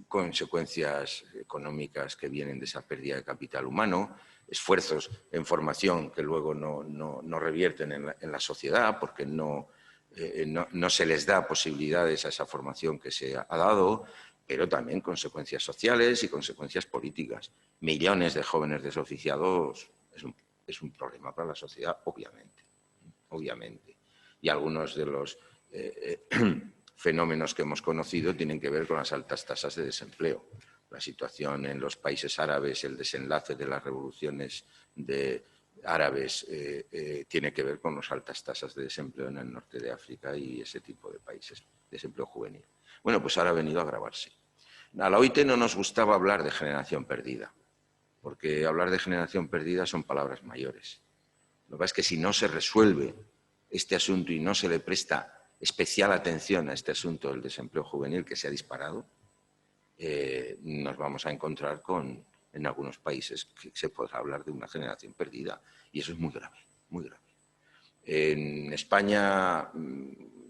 consecuencias económicas que vienen de esa pérdida de capital humano, esfuerzos en formación que luego no revierten en la sociedad porque no se les da posibilidades a esa formación que se ha dado, pero también consecuencias sociales y consecuencias políticas. Millones de jóvenes desoficiados es un problema para la sociedad, obviamente. Y algunos de los fenómenos que hemos conocido tienen que ver con las altas tasas de desempleo. La situación en los países árabes, el desenlace de las revoluciones árabes tiene que ver con las altas tasas de desempleo en el norte de África y ese tipo de países, desempleo juvenil. Bueno, pues ahora ha venido a agravarse. A la OIT no nos gustaba hablar de generación perdida, porque hablar de generación perdida son palabras mayores. Lo que pasa es que si no se resuelve este asunto y no se le presta especial atención a este asunto del desempleo juvenil que se ha disparado, nos vamos a encontrar en algunos países que se podrá hablar de una generación perdida. Y eso es muy grave, muy grave. En España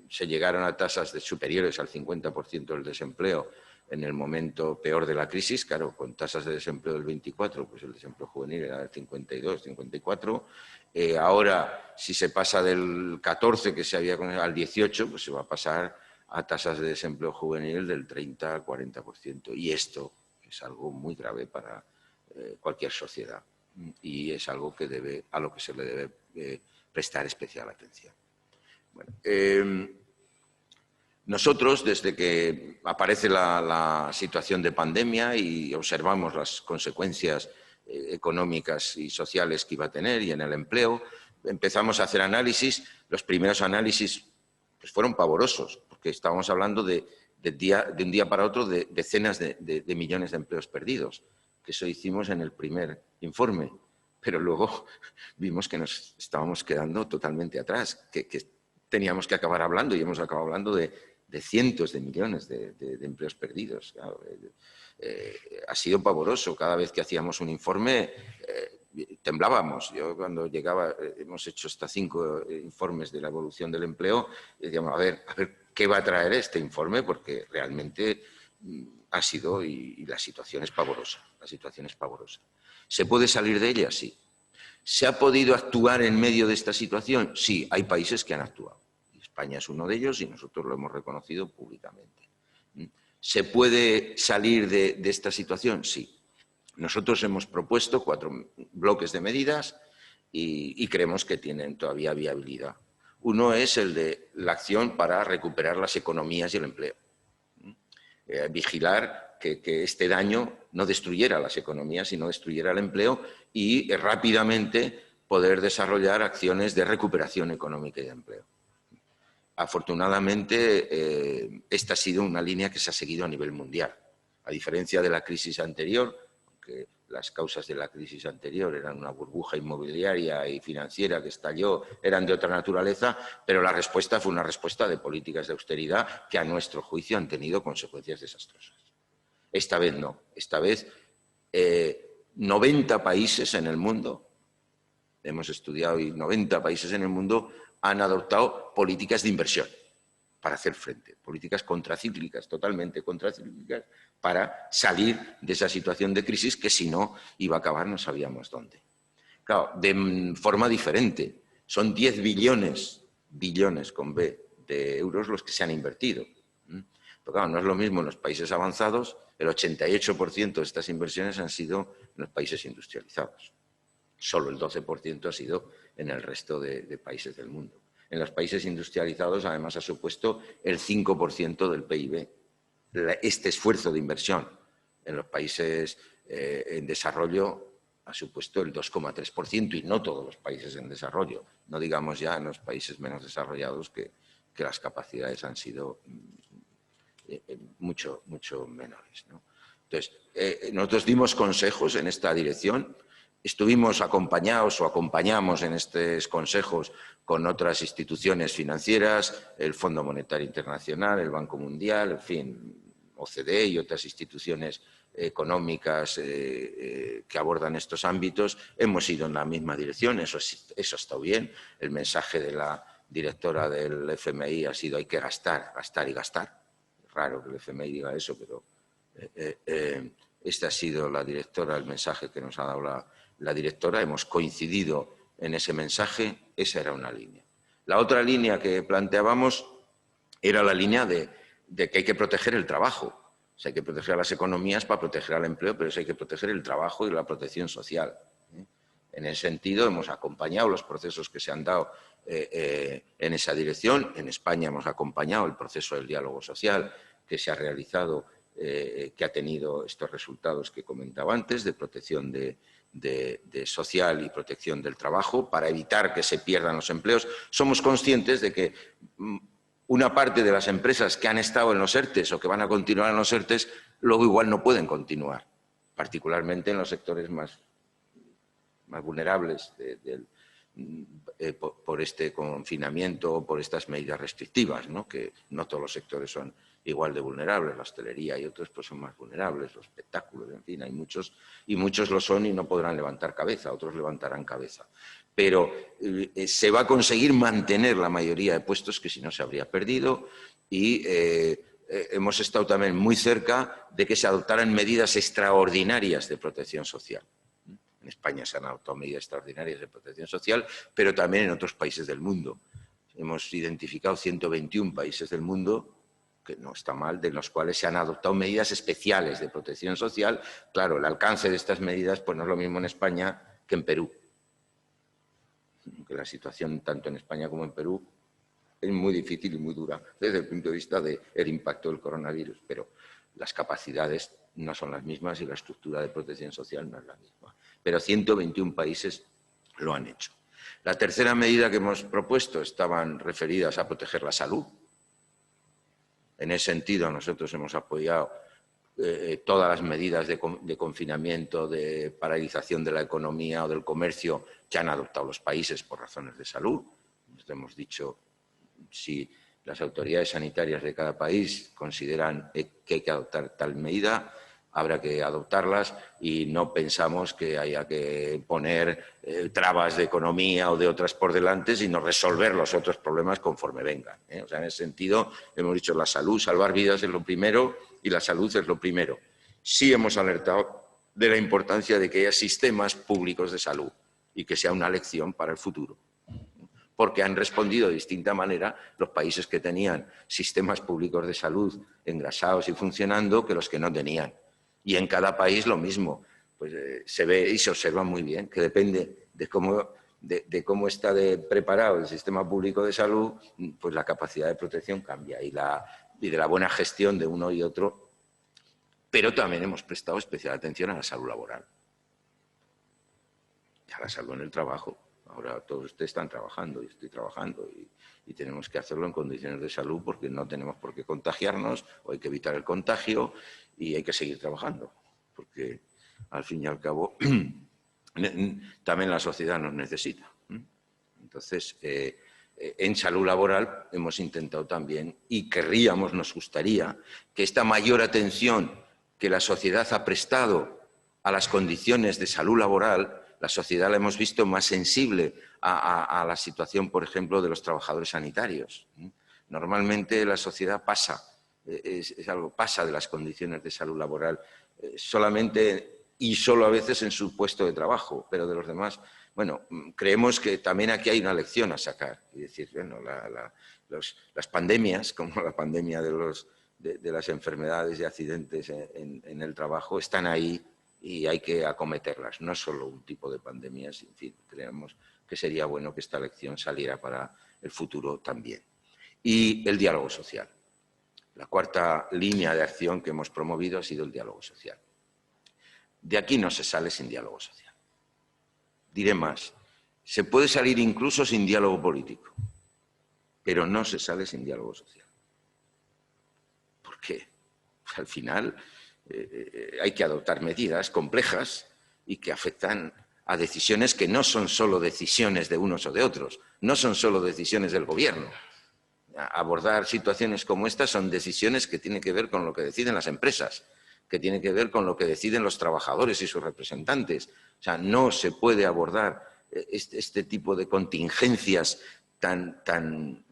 se llegaron a tasas superiores al 50% del desempleo en el momento peor de la crisis, claro, con tasas de desempleo del 24, pues el desempleo juvenil era del 52, 54. Ahora, si se pasa del 14 que se había al 18, pues se va a pasar a tasas de desempleo juvenil del 30 al 40%. Y esto es algo muy grave para cualquier sociedad y es algo a lo que se le debe prestar especial atención. Bueno, nosotros, desde que aparece la situación de pandemia y observamos las consecuencias económicas y sociales que iba a tener y en el empleo, empezamos a hacer análisis. Los primeros análisis pues, fueron pavorosos, porque estábamos hablando de un día para otro de decenas de millones de empleos perdidos, que eso hicimos en el primer informe, pero luego vimos que nos estábamos quedando totalmente atrás, que teníamos que acabar hablando y hemos acabado hablando de cientos de millones de empleos perdidos. Claro, ha sido pavoroso. Cada vez que hacíamos un informe temblábamos. Yo cuando llegaba, hemos hecho hasta 5 informes de la evolución del empleo, y decíamos, a ver, ¿qué va a traer este informe? Porque realmente ha sido, y la situación es pavorosa. La situación es pavorosa. ¿Se puede salir de ella? Sí. ¿Se ha podido actuar en medio de esta situación? Sí, hay países que han actuado. España es uno de ellos y nosotros lo hemos reconocido públicamente. ¿Se puede salir de esta situación? Sí. Nosotros hemos propuesto 4 bloques de medidas y creemos que tienen todavía viabilidad. Uno es el de la acción para recuperar las economías y el empleo. Vigilar que este daño no destruyera las economías, sino destruyera el empleo y rápidamente poder desarrollar acciones de recuperación económica y de empleo. Afortunadamente, esta ha sido una línea que se ha seguido a nivel mundial. A diferencia de la crisis anterior, aunque las causas de la crisis anterior eran una burbuja inmobiliaria y financiera que estalló, eran de otra naturaleza, pero la respuesta fue una respuesta de políticas de austeridad que, a nuestro juicio, han tenido consecuencias desastrosas. Esta vez no. Esta vez 90 países en el mundo, hemos estudiado, y 90 países en el mundo han adoptado políticas de inversión para hacer frente, políticas contracíclicas, totalmente contracíclicas, para salir de esa situación de crisis que si no iba a acabar no sabíamos dónde. Claro, de forma diferente, son 10 billones con B, de euros los que se han invertido. Pero claro, no es lo mismo en los países avanzados, el 88% de estas inversiones han sido en los países industrializados. Solo el 12% ha sido en el resto de países del mundo. En los países industrializados, además, ha supuesto el 5% del PIB. Este esfuerzo de inversión en los países en desarrollo ha supuesto el 2,3%, y no todos los países en desarrollo. No digamos ya en los países menos desarrollados que las capacidades han sido mucho menores, ¿no? Entonces, nosotros dimos consejos en esta dirección. Estuvimos acompañados o acompañamos en estos consejos con otras instituciones financieras, el Fondo Monetario Internacional, el Banco Mundial, en fin, OCDE y otras instituciones económicas que abordan estos ámbitos. Hemos ido en la misma dirección, eso ha estado bien. El mensaje de la directora del FMI ha sido: hay que gastar, gastar y gastar. Es raro que el FMI diga eso, pero Este ha sido la directora, el mensaje que nos ha dado la directora. Hemos coincidido en ese mensaje. Esa era una línea. La otra línea que planteábamos era la línea de que hay que proteger el trabajo. O sea, hay que proteger a las economías para proteger al empleo, pero eso hay que proteger el trabajo y la protección social. En ese sentido, hemos acompañado los procesos que se han dado en esa dirección. En España hemos acompañado el proceso del diálogo social que se ha realizado, que ha tenido estos resultados que comentaba antes, de protección de social y protección del trabajo, para evitar que se pierdan los empleos. Somos conscientes de que una parte de las empresas que han estado en los ERTEs o que van a continuar en los ERTEs, luego igual no pueden continuar, particularmente en los sectores más vulnerables por este confinamiento o por estas medidas restrictivas, ¿no? Que no todos los sectores son igual de vulnerables. La hostelería y otros pues son más vulnerables, los espectáculos, en fin, hay muchos, y muchos lo son y no podrán levantar cabeza, otros levantarán cabeza. Pero se va a conseguir mantener la mayoría de puestos que si no se habría perdido, y hemos estado también muy cerca de que se adoptaran medidas extraordinarias de protección social. En España se han adoptado medidas extraordinarias de protección social, pero también en otros países del mundo. Hemos identificado 121 países del mundo, que no está mal, de los cuales se han adoptado medidas especiales de protección social. Claro, el alcance de estas medidas pues no es lo mismo en España que en Perú. Que la situación tanto en España como en Perú es muy difícil y muy dura desde el punto de vista del impacto del coronavirus, pero las capacidades no son las mismas y la estructura de protección social no es la misma. Pero 121 países lo han hecho. La tercera medida que hemos propuesto estaban referidas a proteger la salud. En ese sentido, nosotros hemos apoyado todas las medidas de confinamiento, de paralización de la economía o del comercio que han adoptado los países por razones de salud. Nos hemos dicho, si las autoridades sanitarias de cada país consideran que hay que adoptar tal medida, habrá que adoptarlas, y no pensamos que haya que poner trabas de economía o de otras por delante, sino resolver los otros problemas conforme vengan. O sea, en ese sentido, hemos dicho la salud, salvar vidas es lo primero y la salud es lo primero. Sí hemos alertado de la importancia de que haya sistemas públicos de salud y que sea una lección para el futuro, porque han respondido de distinta manera los países que tenían sistemas públicos de salud engrasados y funcionando que los que no tenían. Y en cada país lo mismo. Pues se ve y se observa muy bien que depende de cómo está preparado el sistema público de salud, pues la capacidad de protección cambia y de la buena gestión de uno y otro. Pero también hemos prestado especial atención a la salud laboral y a la salud en el trabajo. Ahora todos ustedes están trabajando y estoy trabajando y tenemos que hacerlo en condiciones de salud, porque no tenemos por qué contagiarnos, o hay que evitar el contagio, y hay que seguir trabajando, porque al fin y al cabo también la sociedad nos necesita. Entonces, en salud laboral hemos intentado también, y querríamos, nos gustaría, que esta mayor atención que la sociedad ha prestado a las condiciones de salud laboral, la sociedad la hemos visto más sensible a la situación, por ejemplo, de los trabajadores sanitarios. Normalmente la sociedad pasa de las condiciones de salud laboral solamente y solo a veces en su puesto de trabajo, pero de los demás, bueno, creemos que también aquí hay una lección a sacar. Y decir, bueno, las pandemias, como la pandemia de las enfermedades y accidentes en el trabajo, están ahí y hay que acometerlas. No es solo un tipo de pandemias, en fin, creemos que sería bueno que esta lección saliera para el futuro también. Y el diálogo social. La cuarta línea de acción que hemos promovido ha sido el diálogo social. De aquí no se sale sin diálogo social. Diré más, se puede salir incluso sin diálogo político, pero no se sale sin diálogo social. ¿Por qué? Pues al final hay que adoptar medidas complejas y que afectan a decisiones que no son solo decisiones de unos o de otros, no son solo decisiones del gobierno. Abordar situaciones como estas son decisiones que tienen que ver con lo que deciden las empresas, que tienen que ver con lo que deciden los trabajadores y sus representantes. O sea, no se puede abordar este tipo de contingencias tan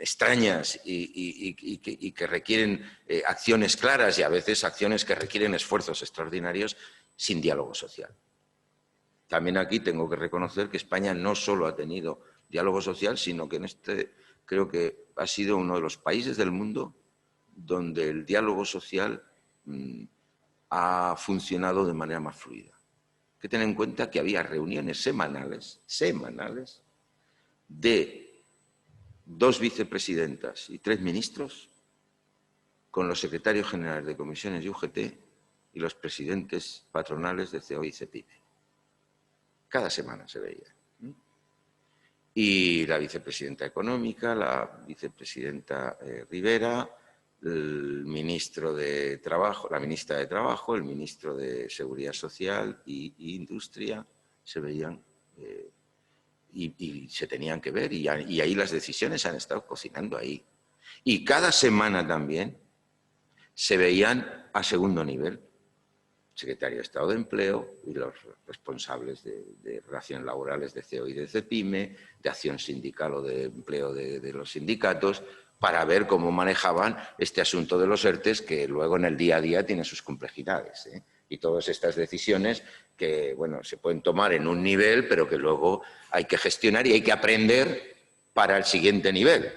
extrañas y que requieren acciones claras y a veces acciones que requieren esfuerzos extraordinarios sin diálogo social. También aquí tengo que reconocer que España no solo ha tenido diálogo social, sino que creo que ha sido uno de los países del mundo donde el diálogo social ha funcionado de manera más fluida. Hay que tener en cuenta que había reuniones semanales de 2 vicepresidentas y 3 ministros con los secretarios generales de comisiones y UGT y los presidentes patronales de COI y CEPIME. Cada semana se veía. Y la vicepresidenta económica, la vicepresidenta Rivera, el ministro de Trabajo, la ministra de Trabajo, el ministro de Seguridad Social y Industria se veían y se tenían que ver y ahí las decisiones han estado cocinando ahí. Y cada semana también se veían a segundo nivel. Secretario de Estado de Empleo y los responsables de relaciones laborales de COI y de CEPIME, de acción sindical o de empleo de los sindicatos, para ver cómo manejaban este asunto de los ERTEs, que luego en el día a día tiene sus complejidades. Y todas estas decisiones que bueno, se pueden tomar en un nivel, pero que luego hay que gestionar y hay que aprender para el siguiente nivel.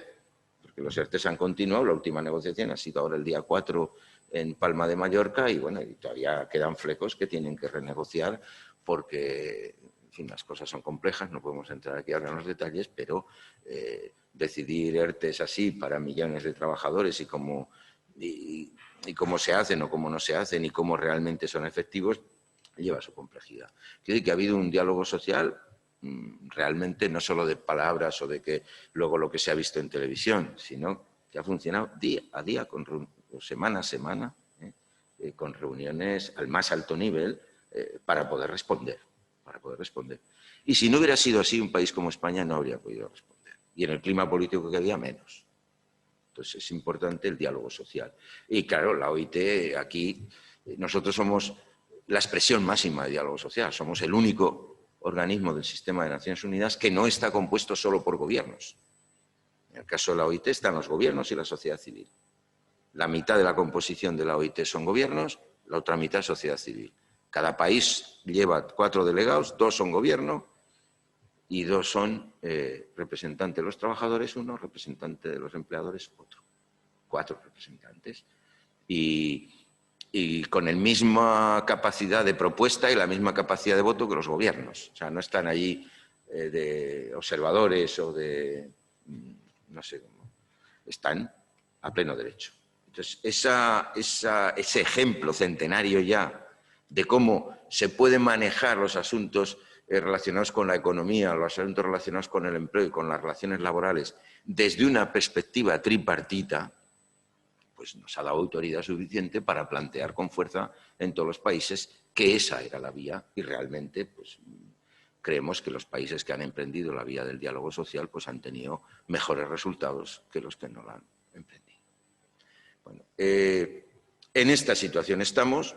Porque los ERTEs han continuado, la última negociación ha sido ahora el día 4 en Palma de Mallorca y bueno, y todavía quedan flecos que tienen que renegociar porque, en fin, las cosas son complejas, no podemos entrar aquí ahora en los detalles, pero decidir ERTEs así para millones de trabajadores y cómo se hacen o cómo no se hacen y cómo realmente son efectivos, lleva su complejidad. Quiere decir que ha habido un diálogo social realmente no solo de palabras o de que luego lo que se ha visto en televisión, sino que ha funcionado día a día, semana a semana, con reuniones al más alto nivel para poder responder. Y si no hubiera sido así, un país como España no habría podido responder. Y en el clima político que había, menos. Entonces es importante el diálogo social. Y claro, la OIT aquí, nosotros somos la expresión máxima de diálogo social. Somos el único organismo del sistema de Naciones Unidas que no está compuesto solo por gobiernos. En el caso de la OIT están los gobiernos y la sociedad civil. La mitad de la composición de la OIT son gobiernos, la otra mitad sociedad civil. Cada país lleva 4 delegados, 2 son gobierno y 2 son representantes de los trabajadores, 1 representante de los empleadores, otro. 4 representantes. Y con la misma capacidad de propuesta y la misma capacidad de voto que los gobiernos. O sea, no están allí de observadores o de, no sé cómo, están a pleno derecho. Entonces, ese ejemplo centenario ya de cómo se pueden manejar los asuntos relacionados con la economía, los asuntos relacionados con el empleo y con las relaciones laborales desde una perspectiva tripartita, pues nos ha dado autoridad suficiente para plantear con fuerza en todos los países que esa era la vía y realmente pues, creemos que los países que han emprendido la vía del diálogo social pues, han tenido mejores resultados que los que no la han emprendido. Bueno, en esta situación estamos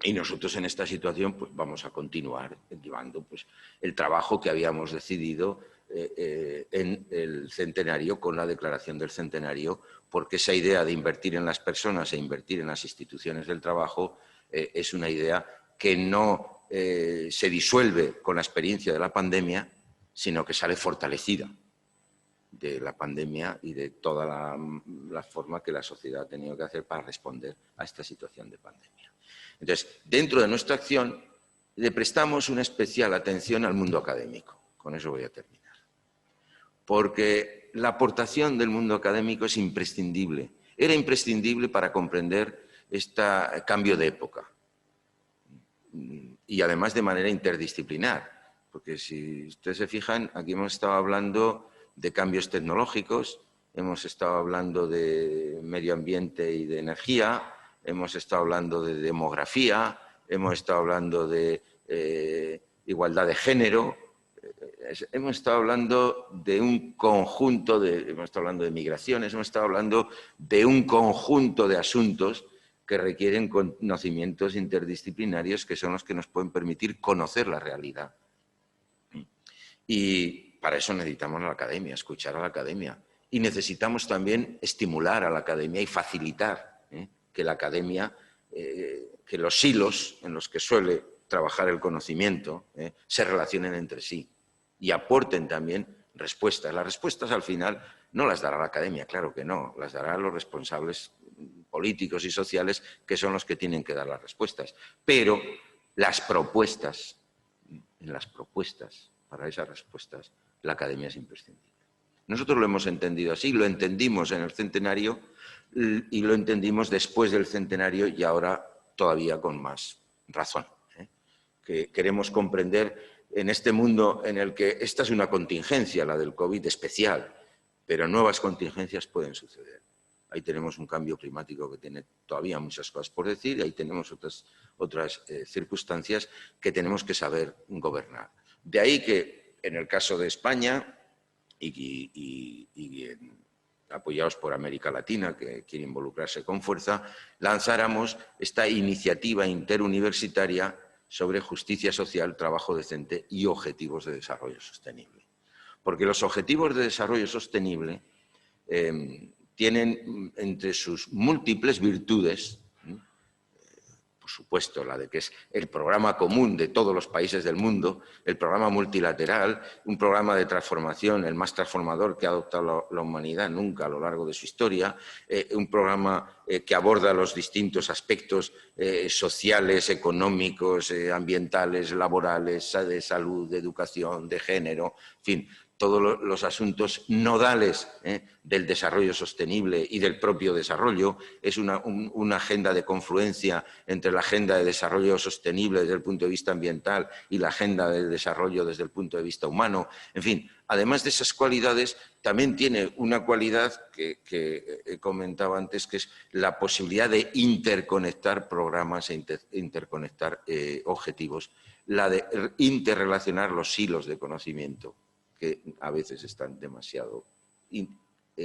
y nosotros en esta situación pues, vamos a continuar llevando pues, el trabajo que habíamos decidido en el centenario, con la declaración del centenario, porque esa idea de invertir en las personas e invertir en las instituciones del trabajo es una idea que no se disuelve con la experiencia de la pandemia, sino que sale fortalecida de la pandemia y de toda la forma que la sociedad ha tenido que hacer para responder a esta situación de pandemia. Entonces, dentro de nuestra acción, le prestamos una especial atención al mundo académico. Con eso voy a terminar. Porque la aportación del mundo académico es imprescindible. Era imprescindible para comprender este cambio de época. Y además de manera interdisciplinar. Porque si ustedes se fijan, aquí hemos estado hablando de cambios tecnológicos, hemos estado hablando de medio ambiente y de energía, hemos estado hablando de demografía, hemos estado hablando de igualdad de género, hemos estado hablando de un conjunto hemos estado hablando de migraciones, hemos estado hablando de un conjunto de asuntos que requieren conocimientos interdisciplinarios que son los que nos pueden permitir conocer la realidad. Y para eso necesitamos a la academia, escuchar a la academia y necesitamos también estimular a la academia y facilitar que la academia, que los hilos en los que suele trabajar el conocimiento se relacionen entre sí y aporten también respuestas. Las respuestas al final no las dará la academia, claro que no, las darán los responsables políticos y sociales, que son los que tienen que dar las respuestas. Pero las propuestas, en las propuestas para esas respuestas, la academia es imprescindible. Nosotros lo hemos entendido así, lo entendimos en el centenario y lo entendimos después del centenario y ahora todavía con más razón. Que queremos comprender en este mundo en el que esta es una contingencia, la del COVID especial, pero nuevas contingencias pueden suceder. Ahí tenemos un cambio climático que tiene todavía muchas cosas por decir y ahí tenemos otras circunstancias que tenemos que saber gobernar. De ahí que en el caso de España apoyados por América Latina, que quiere involucrarse con fuerza, lanzáramos esta iniciativa interuniversitaria sobre justicia social, trabajo decente y objetivos de desarrollo sostenible. Porque los objetivos de desarrollo sostenible tienen entre sus múltiples virtudes, por supuesto, la de que es el programa común de todos los países del mundo, el programa multilateral, un programa de transformación, el más transformador que ha adoptado la humanidad nunca a lo largo de su historia, un programa que aborda los distintos aspectos sociales, económicos, ambientales, laborales, de salud, de educación, de género, en fin, todos los asuntos nodales del desarrollo sostenible y del propio desarrollo. Es una agenda de confluencia entre la agenda de desarrollo sostenible desde el punto de vista ambiental y la agenda de desarrollo desde el punto de vista humano. En fin, además de esas cualidades, también tiene una cualidad que he comentado antes, que es la posibilidad de interconectar programas e interconectar objetivos, la de interrelacionar los hilos de conocimiento, que a veces están demasiado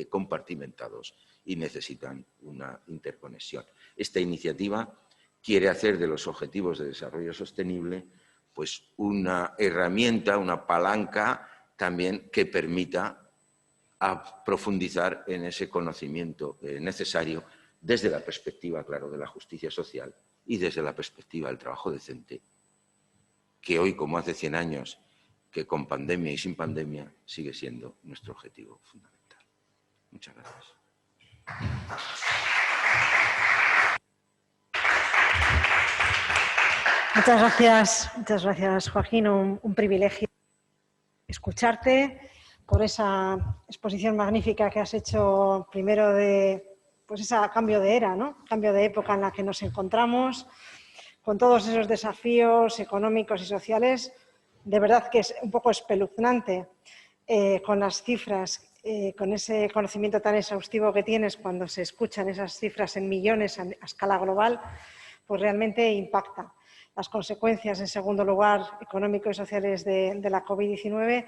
compartimentados y necesitan una interconexión. Esta iniciativa quiere hacer de los objetivos de desarrollo sostenible pues una herramienta, una palanca también que permita profundizar en ese conocimiento necesario desde la perspectiva, claro, de la justicia social y desde la perspectiva del trabajo decente, que hoy, como hace 100 años, que con pandemia y sin pandemia sigue siendo nuestro objetivo fundamental. Muchas gracias. Muchas gracias, Joaquín. Un privilegio escucharte por esa exposición magnífica que has hecho primero de pues ese cambio de era, ¿no? Cambio de época en la que nos encontramos, con todos esos desafíos económicos y sociales. De verdad que es un poco espeluznante con las cifras, con ese conocimiento tan exhaustivo que tienes cuando se escuchan esas cifras en millones a escala global, pues realmente impacta. Las consecuencias, en segundo lugar, económicos y sociales de la COVID-19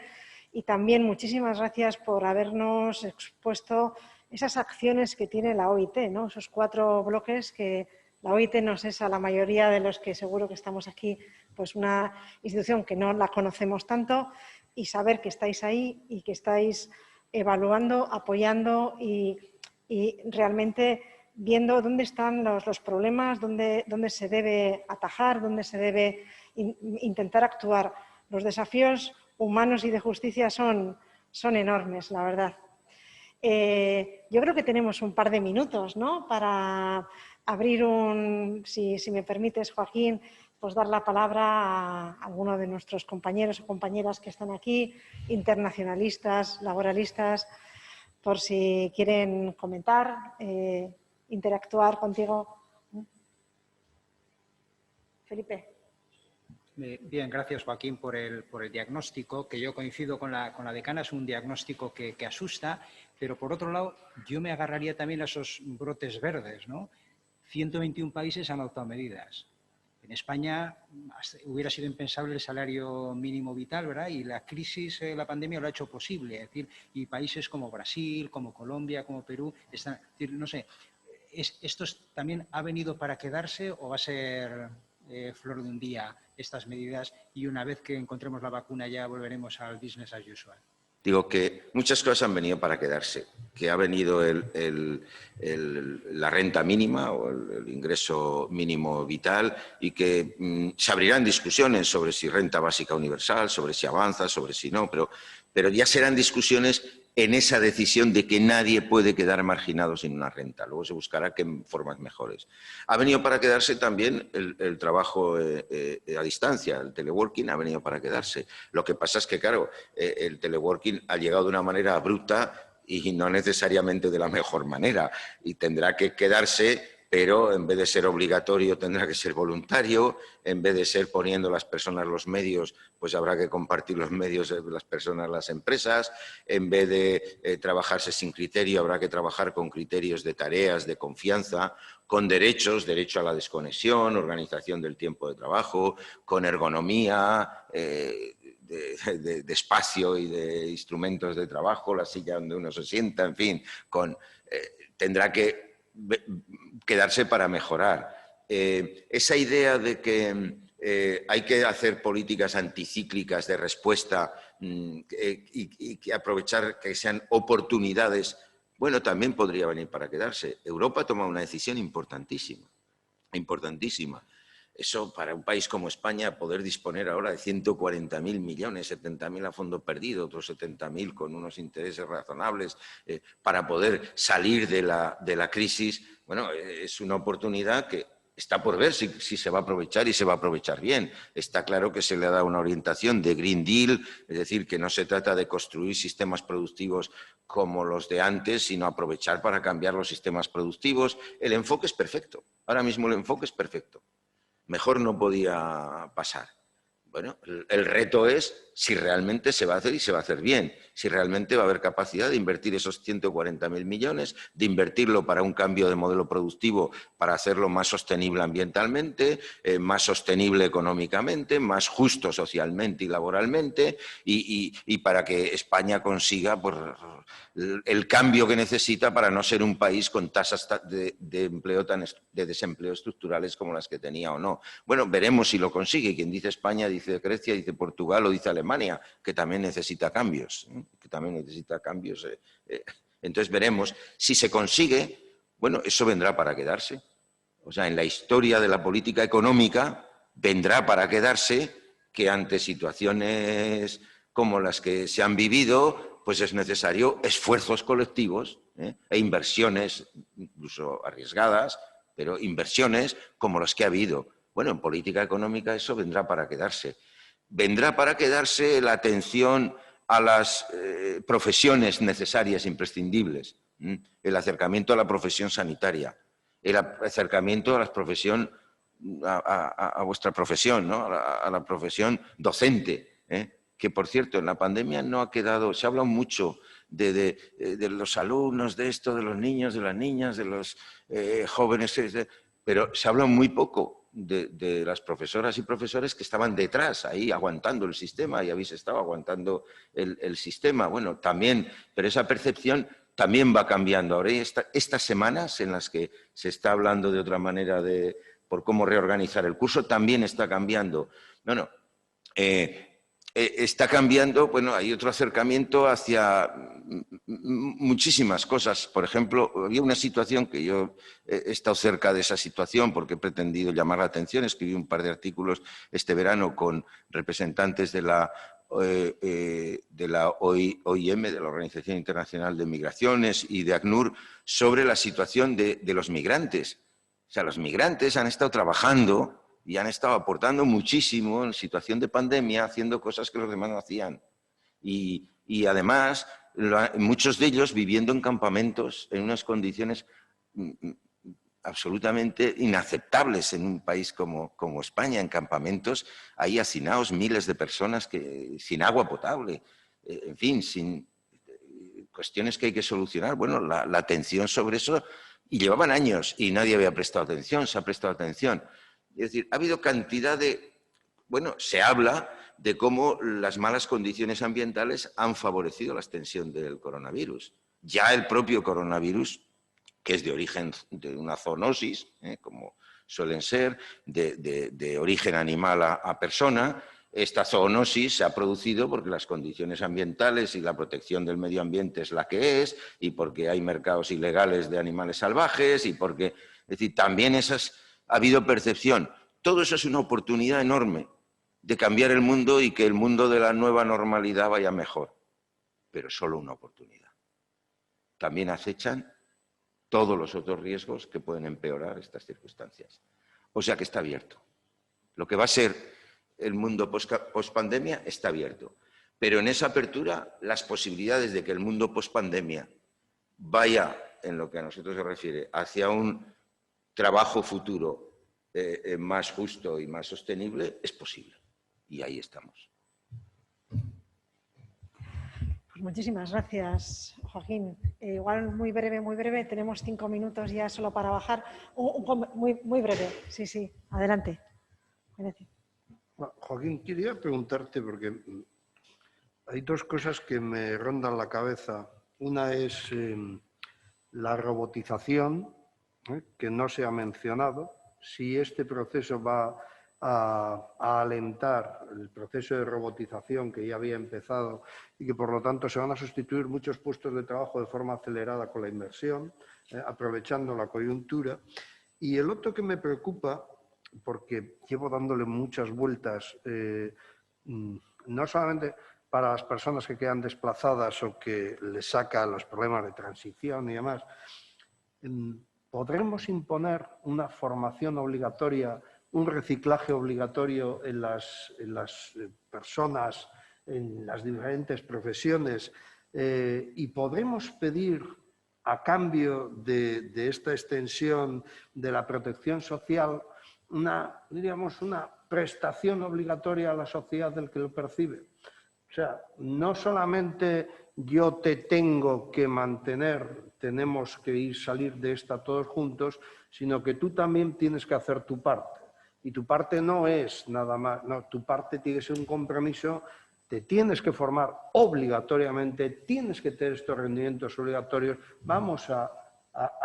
y también muchísimas gracias por habernos expuesto esas acciones que tiene la OIT, ¿no? Esos 4 bloques que la OIT nos es a la mayoría de los que seguro que estamos aquí, pues una institución que no la conocemos tanto y saber que estáis ahí y que estáis evaluando, apoyando y realmente viendo dónde están los problemas, dónde se debe atajar, dónde se debe intentar actuar. Los desafíos humanos y de justicia son enormes, la verdad. Yo creo que tenemos un par de minutos, ¿no? Para abrir si me permites, Joaquín, pues dar la palabra a alguno de nuestros compañeros o compañeras que están aquí, internacionalistas, laboralistas, por si quieren comentar, interactuar contigo. Felipe. Bien, gracias Joaquín por el diagnóstico, que yo coincido con la decana, es un diagnóstico que asusta, pero por otro lado yo me agarraría también a esos brotes verdes, ¿no? 121 países han adoptado medidas. En España hubiera sido impensable el salario mínimo vital, ¿verdad? Y la crisis, la pandemia lo ha hecho posible. Es decir, y países como Brasil, como Colombia, como Perú, están, es decir, no sé, ¿esto también ha venido para quedarse o va a ser flor de un día estas medidas y una vez que encontremos la vacuna ya volveremos al business as usual? Digo que muchas cosas han venido para quedarse, que ha venido la renta mínima o el ingreso mínimo vital y que se abrirán discusiones sobre si renta básica universal, sobre si avanza, sobre si no, pero ya serán discusiones en esa decisión de que nadie puede quedar marginado sin una renta. Luego se buscará formas mejores. Ha venido para quedarse también el trabajo a distancia, el teleworking ha venido para quedarse. Lo que pasa es que, claro, el teleworking ha llegado de una manera abrupta y no necesariamente de la mejor manera. Y tendrá que quedarse, pero en vez de ser obligatorio tendrá que ser voluntario, en vez de ser poniendo las personas los medios, pues habrá que compartir los medios de las personas, las empresas, en vez de trabajarse sin criterio habrá que trabajar con criterios de tareas, de confianza, con derechos, derecho a la desconexión, organización del tiempo de trabajo, con ergonomía, de espacio y de instrumentos de trabajo, la silla donde uno se sienta, en fin, tendrá que quedarse para mejorar. Esa idea de que hay que hacer políticas anticíclicas de respuesta y que aprovechar que sean oportunidades, bueno, también podría venir para quedarse. Europa toma una decisión importantísima, importantísima. Eso para un país como España, poder disponer ahora de 140.000 millones, 70.000 a fondo perdido, otros 70.000 con unos intereses razonables, para poder salir de la crisis, bueno, es una oportunidad que está por ver si se va a aprovechar y se va a aprovechar bien. Está claro que se le ha dado una orientación de Green Deal, es decir, que no se trata de construir sistemas productivos como los de antes, sino aprovechar para cambiar los sistemas productivos. El enfoque es perfecto. Ahora mismo el enfoque es perfecto. Mejor no podía pasar. Bueno, el reto es si realmente se va a hacer y se va a hacer bien, si realmente va a haber capacidad de invertir esos 140.000 millones, de invertirlo para un cambio de modelo productivo, para hacerlo más sostenible ambientalmente, más sostenible económicamente, más justo socialmente y laboralmente, y para que España consiga pues, el cambio que necesita para no ser un país con tasas de desempleo estructurales como las que tenía o no. Bueno, veremos si lo consigue. Quien dice España, dice Grecia, dice Portugal o dice Alemania, que también necesita cambios. Entonces veremos. Si se consigue, bueno, eso vendrá para quedarse. O sea, en la historia de la política económica vendrá para quedarse que ante situaciones como las que se han vivido, pues es necesario esfuerzos colectivos e inversiones, incluso arriesgadas, pero inversiones como las que ha habido. Bueno, en política económica eso vendrá para quedarse. Vendrá para quedarse la atención a las profesiones necesarias, imprescindibles, el acercamiento a la profesión sanitaria, el acercamiento a la profesión, a vuestra profesión, ¿no? a la profesión docente, que por cierto en la pandemia no ha quedado, se habla mucho de los alumnos, de esto, de los niños, de las niñas, de los jóvenes, pero se habla muy poco de las profesoras y profesores que estaban detrás, ahí aguantando el sistema, y habéis estado aguantando el sistema. Bueno, también, pero esa percepción también va cambiando. Ahora estas semanas en las que se está hablando de otra manera por cómo reorganizar el curso, también está cambiando. Está cambiando, bueno, hay otro acercamiento hacia muchísimas cosas. Por ejemplo, había una situación que yo he estado cerca de esa situación porque he pretendido llamar la atención. Escribí un par de artículos este verano con representantes de la OIM, de la Organización Internacional de Migraciones, y de ACNUR, sobre la situación de los migrantes. O sea, los migrantes han estado trabajando y han estado aportando muchísimo en situación de pandemia, haciendo cosas que los demás no hacían. Y además, muchos de ellos viviendo en campamentos, en unas condiciones absolutamente inaceptables en un país como España, en campamentos, ahí hacinados miles de personas sin agua potable, en fin, sin cuestiones que hay que solucionar. Bueno, la atención sobre eso, y llevaban años y nadie había prestado atención, se ha prestado atención. Es decir, ha habido cantidad bueno, se habla de cómo las malas condiciones ambientales han favorecido la extensión del coronavirus. Ya el propio coronavirus, que es de origen de una zoonosis, como suelen ser, de origen animal a persona, Esta zoonosis se ha producido porque las condiciones ambientales y la protección del medio ambiente es la que es, y porque hay mercados ilegales de animales salvajes, y porque, es decir, también ha habido percepción. Todo eso es una oportunidad enorme de cambiar el mundo y que el mundo de la nueva normalidad vaya mejor, pero solo una oportunidad. También acechan todos los otros riesgos que pueden empeorar estas circunstancias. O sea que está abierto. Lo que va a ser el mundo post-pandemia está abierto. Pero en esa apertura, las posibilidades de que el mundo post-pandemia vaya, en lo que a nosotros se refiere, hacia un trabajo futuro más justo y más sostenible, es posible. Y ahí estamos. Pues muchísimas gracias, Joaquín. Igual muy breve, tenemos 5 minutos ya solo para bajar. Muy breve, sí, adelante. Gracias. Joaquín, quería preguntarte, porque hay dos cosas que me rondan la cabeza. Una es la robotización, que no se ha mencionado. Si este proceso va a alentar el proceso de robotización que ya había empezado y que por lo tanto se van a sustituir muchos puestos de trabajo de forma acelerada con la inversión, aprovechando la coyuntura. Y el otro que me preocupa, porque llevo dándole muchas vueltas, no solamente para las personas que quedan desplazadas o que les saca los problemas de transición y demás, ¿podremos imponer una formación obligatoria, un reciclaje obligatorio en las personas, en las diferentes profesiones? ¿Y podremos pedir, a cambio de esta extensión de la protección social, una prestación obligatoria a la sociedad del que lo percibe? O sea, no solamente yo te tengo que mantener, tenemos que salir de esta todos juntos, sino que tú también tienes que hacer tu parte. Y tu parte no es nada más, no, tu parte tiene que ser un compromiso, te tienes que formar obligatoriamente, tienes que tener estos rendimientos obligatorios, vamos a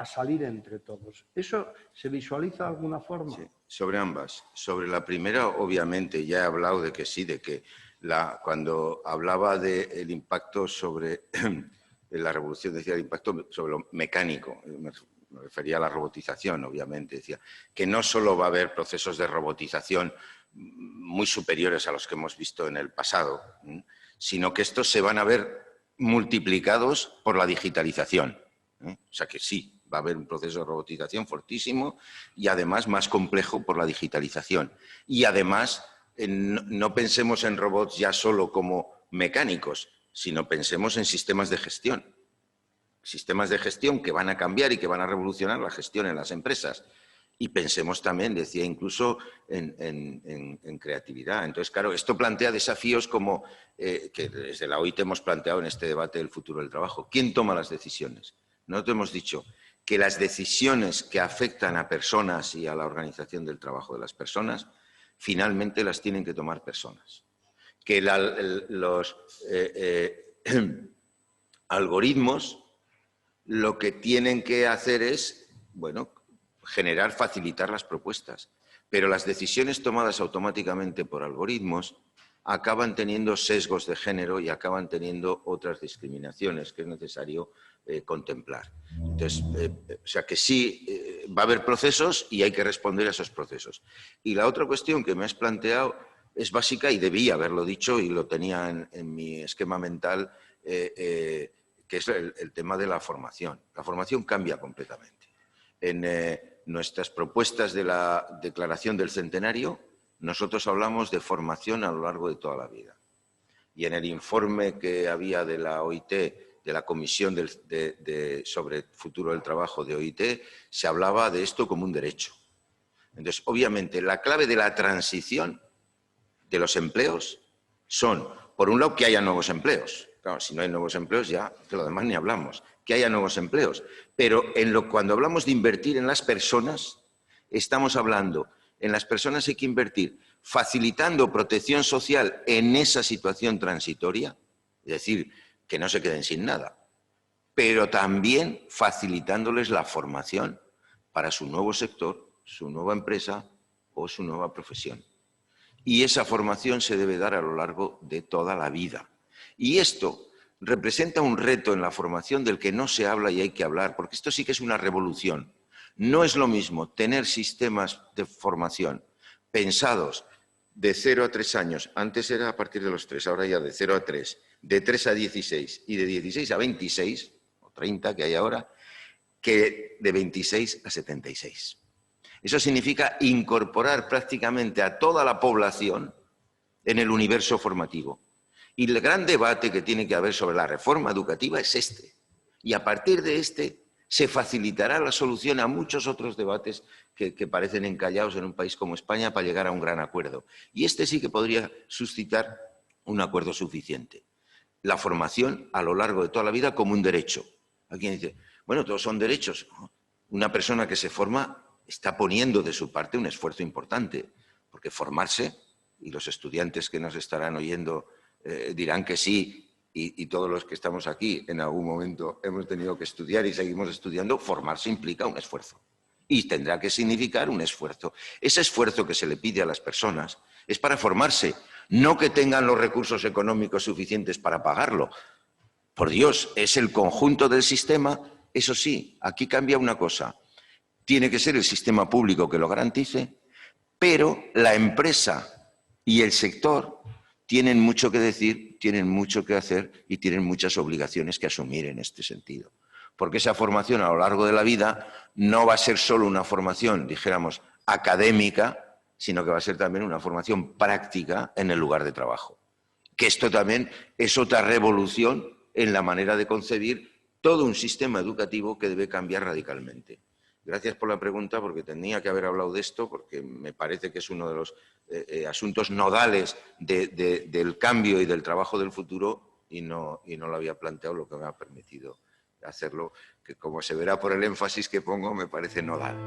salir entre todos. ¿Eso se visualiza de alguna forma? Sí, sobre ambas. Sobre la primera, obviamente, ya he hablado de que sí, de que cuando hablaba del impacto sobre la revolución, decía el impacto sobre lo mecánico, me refería a la robotización, obviamente, decía que no solo va a haber procesos de robotización muy superiores a los que hemos visto en el pasado, sino que estos se van a ver multiplicados por la digitalización. O sea que sí, va a haber un proceso de robotización fortísimo y además más complejo por la digitalización. Y además, no pensemos en robots ya solo como mecánicos, sino pensemos en sistemas de gestión. Sistemas de gestión que van a cambiar y que van a revolucionar la gestión en las empresas. Y pensemos también, decía, incluso en creatividad. Entonces, claro, esto plantea desafíos como que desde la OIT hemos planteado en este debate del futuro del trabajo. ¿Quién toma las decisiones? Nosotros hemos dicho que las decisiones que afectan a personas y a la organización del trabajo de las personas, finalmente las tienen que tomar personas. Que los algoritmos lo que tienen que hacer es, bueno, facilitar las propuestas. Pero las decisiones tomadas automáticamente por algoritmos acaban teniendo sesgos de género y acaban teniendo otras discriminaciones que es necesario contemplar. Entonces, o sea que sí, va a haber procesos y hay que responder a esos procesos. Y la otra cuestión que me has planteado es básica y debía haberlo dicho y lo tenía en mi esquema mental, que es el tema de la formación. La formación cambia completamente. En nuestras propuestas de la Declaración del Centenario, nosotros hablamos de formación a lo largo de toda la vida. Y en el informe que había de la OIT, de la Comisión sobre el Futuro del Trabajo de OIT, se hablaba de esto como un derecho. Entonces, obviamente, la clave de la transición de los empleos son, por un lado, que haya nuevos empleos. Claro, si no hay nuevos empleos, ya de lo demás ni hablamos. Que haya nuevos empleos. Pero cuando hablamos de invertir en las personas, estamos hablando, en las personas hay que invertir facilitando protección social en esa situación transitoria, es decir, que no se queden sin nada, pero también facilitándoles la formación para su nuevo sector, su nueva empresa o su nueva profesión. y esa formación se debe dar a lo largo de toda la vida. Y esto representa un reto en la formación del que no se habla y hay que hablar, porque esto sí que es una revolución. No es lo mismo tener sistemas de formación pensados de 0 a 3 años, antes era a partir de los 3, ahora ya de 0 a 3, de 3 a 16 y de 16 a 26, o 30 que hay ahora, que de 26 a 76. Eso significa incorporar prácticamente a toda la población en el universo formativo. Y el gran debate que tiene que haber sobre la reforma educativa es este. Y a partir de este se facilitará la solución a muchos otros debates que parecen encallados en un país como España para llegar a un gran acuerdo. Y este sí que podría suscitar un acuerdo suficiente. La formación a lo largo de toda la vida como un derecho. Alguien dice, bueno, todos son derechos. Una persona que se forma está poniendo de su parte un esfuerzo importante, porque formarse, y los estudiantes que nos estarán oyendo dirán que sí, y todos los que estamos aquí en algún momento hemos tenido que estudiar y seguimos estudiando, formarse implica un esfuerzo. Y tendrá que significar un esfuerzo. Ese esfuerzo que se le pide a las personas es para formarse, no que tengan los recursos económicos suficientes para pagarlo. Por Dios, es el conjunto del sistema. Eso sí, aquí cambia una cosa. Tiene que ser el sistema público que lo garantice, pero la empresa y el sector tienen mucho que decir, tienen mucho que hacer y tienen muchas obligaciones que asumir en este sentido. Porque esa formación a lo largo de la vida no va a ser solo una formación, dijéramos, académica, sino que va a ser también una formación práctica en el lugar de trabajo. Que esto también es otra revolución en la manera de concebir todo un sistema educativo que debe cambiar radicalmente. Gracias por la pregunta, porque tenía que haber hablado de esto, porque me parece que es uno de los asuntos nodales del cambio y del trabajo del futuro y no lo había planteado, lo que me ha permitido hacerlo, que como se verá por el énfasis que pongo, me parece nodal.